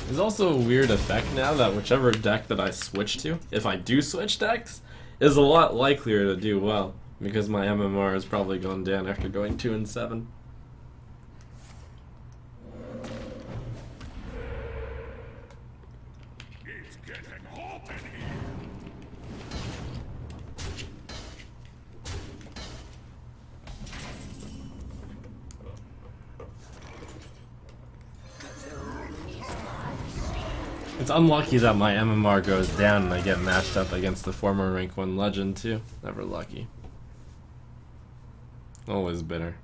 There's also a weird effect now that whichever deck that I switch to, if I do switch decks, is a lot likelier to do well, because my MMR has probably gone down after going 2 and 7.
It's getting hot in here.
It's unlucky that my MMR goes down and I get matched up against the former rank 1 legend too. Never lucky. Always bitter.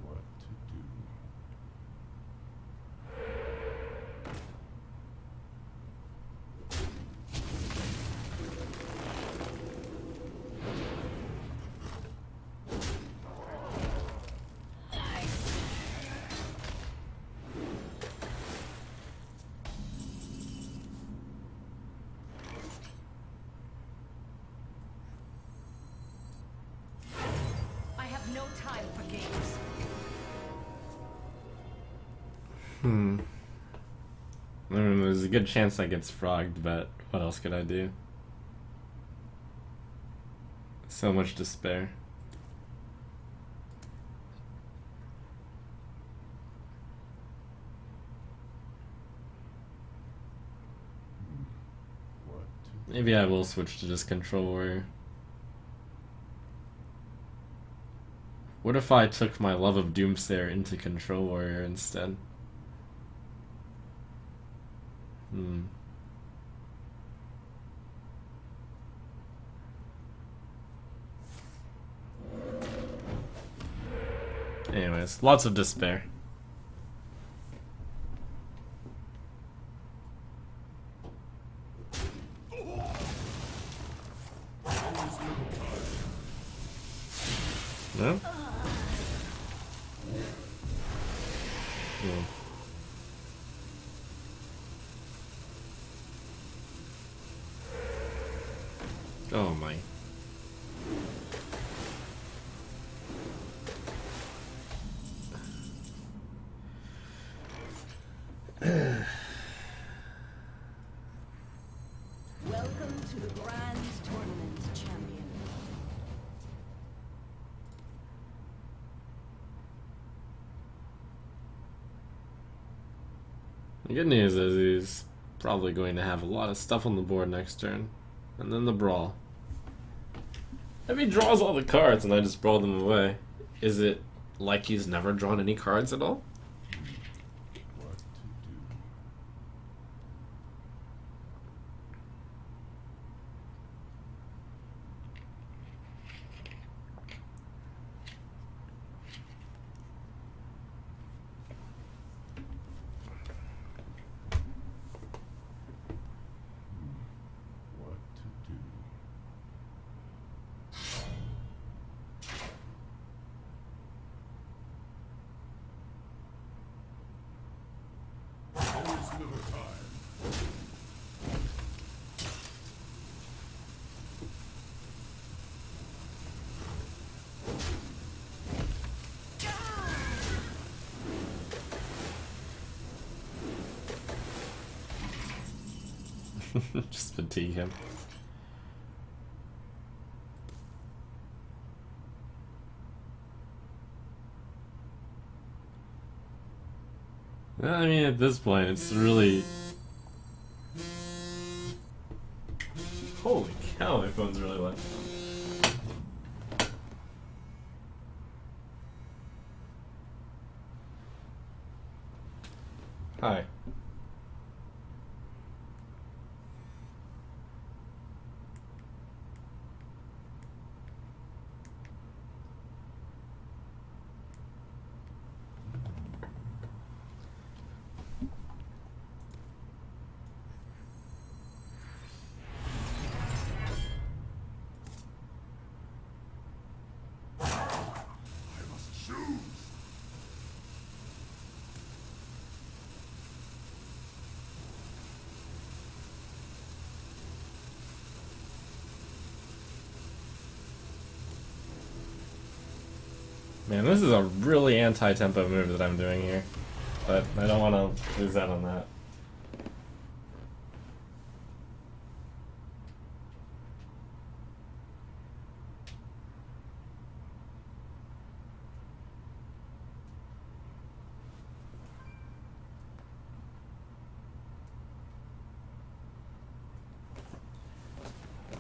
What to do?
I have no time for games.
I mean, there's a good chance that gets frogged, but what else could I do? So much despair.
What to do?
Maybe I will switch to just Control Warrior. What if I took my love of Doomsayer into Control Warrior instead? Anyways, lots of despair. No? Oh my.
Welcome to the Grand Tournament, champion.
The good news is he's probably going to have a lot of stuff on the board next turn. And then the brawl. If he draws all the cards and I just brawl them away, is it like he's never drawn any cards at all?
What to do? What to do?
Always another time.
Just fatigue him. I mean, at this point, it's really... Holy cow, my phone's really loud. Hi. Man, this is a really anti-tempo move that I'm doing here. But I don't want to lose out on that.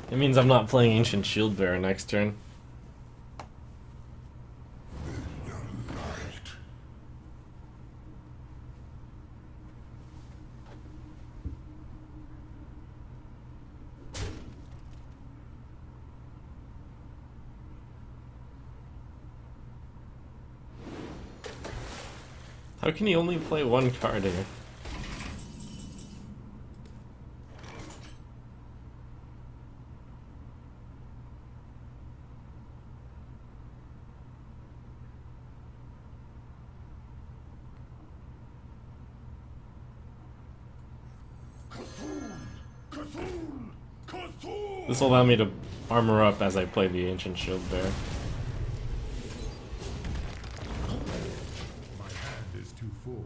It means I'm not playing Ancient Shield Bearer next turn. How can he only play one card here? This will allow me to armor up as I play the Ancient Shield Bearer.
My hand is too full.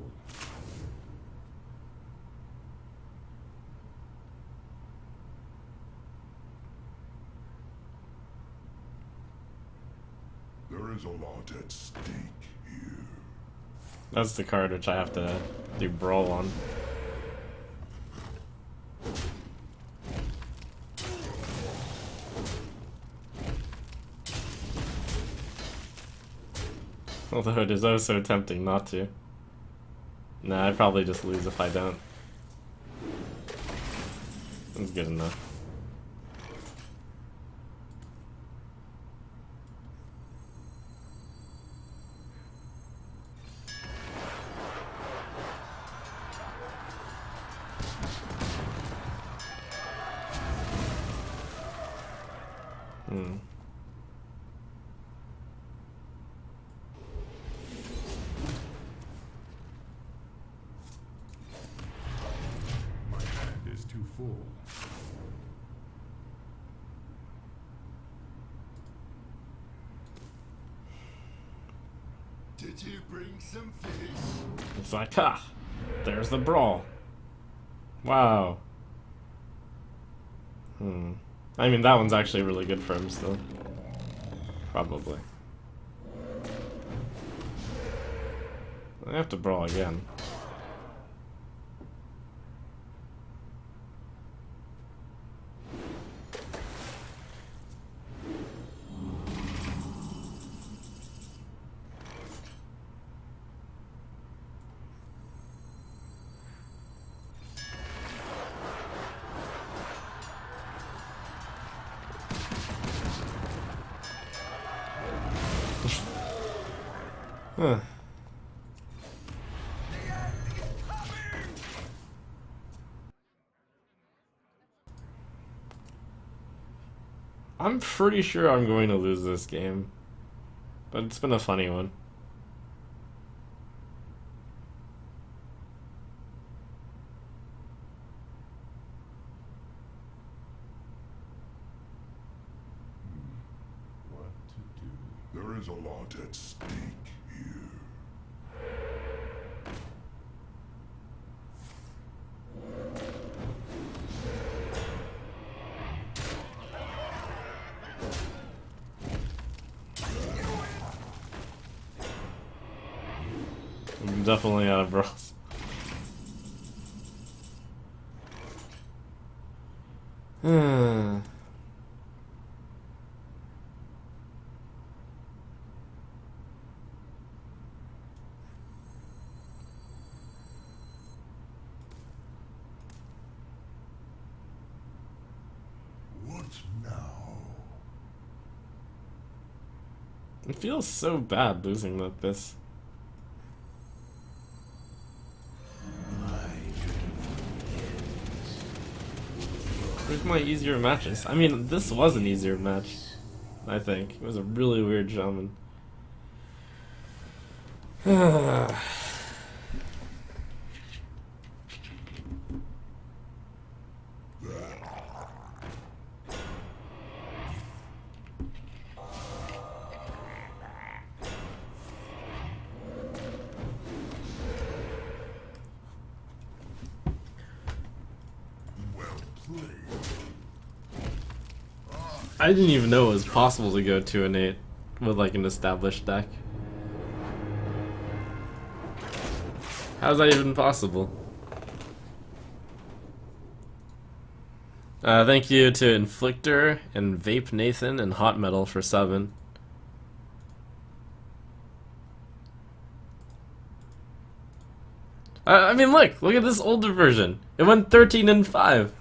There is a lot at stake here.
That's the card which I have to do Brawl on. Although it is oh so tempting not to. Nah, I'd probably just lose if I don't. That's good enough.
My hand is too full.
Did you bring some fish?
It's like, ha! There's the Brawl. Wow. I mean, that one's actually really good for him still. Probably. I have to Brawl again. Huh. I'm pretty sure I'm going to lose this game, but it's been a funny one.
What to do?
There is a lot at stake here.
I'm definitely out of brawls.
What now?
It feels so bad losing like this. Where's my easier matches? I mean, this was an easier match, I think. It was a really weird shaman. I didn't even know it was possible to go 2 and 8 with like an established deck. How's that even possible? Thank you to Inflictor and Vape Nathan and Hot Metal for subbing. I mean, look at this older version. It went 13 and 5.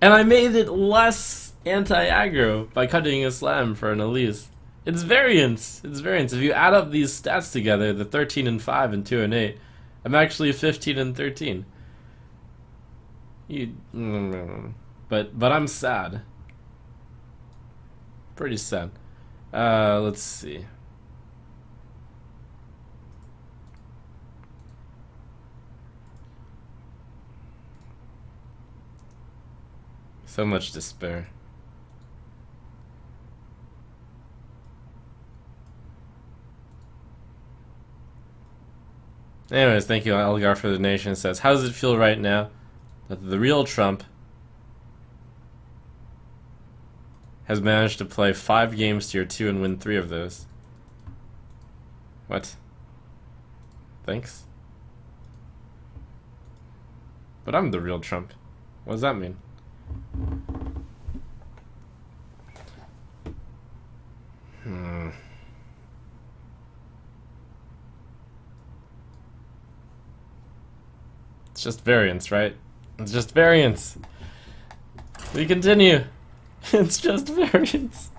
And I made it less anti-aggro by cutting a slam for an Elise. It's variance. It's variance. If you add up these stats together, the 13 and 5 and 2 and 8, I'm actually 15 and 13. But I'm sad. Pretty sad. Let's see. So much despair. Anyways, thank you, Elgar, for the nation. It says, how does it feel right now that the real Trump has managed to play 5 games tier 2 and win 3 of those? What? Thanks? But I'm the real Trump. What does that mean? It's just variance, right? It's just variance. We continue. It's just variance.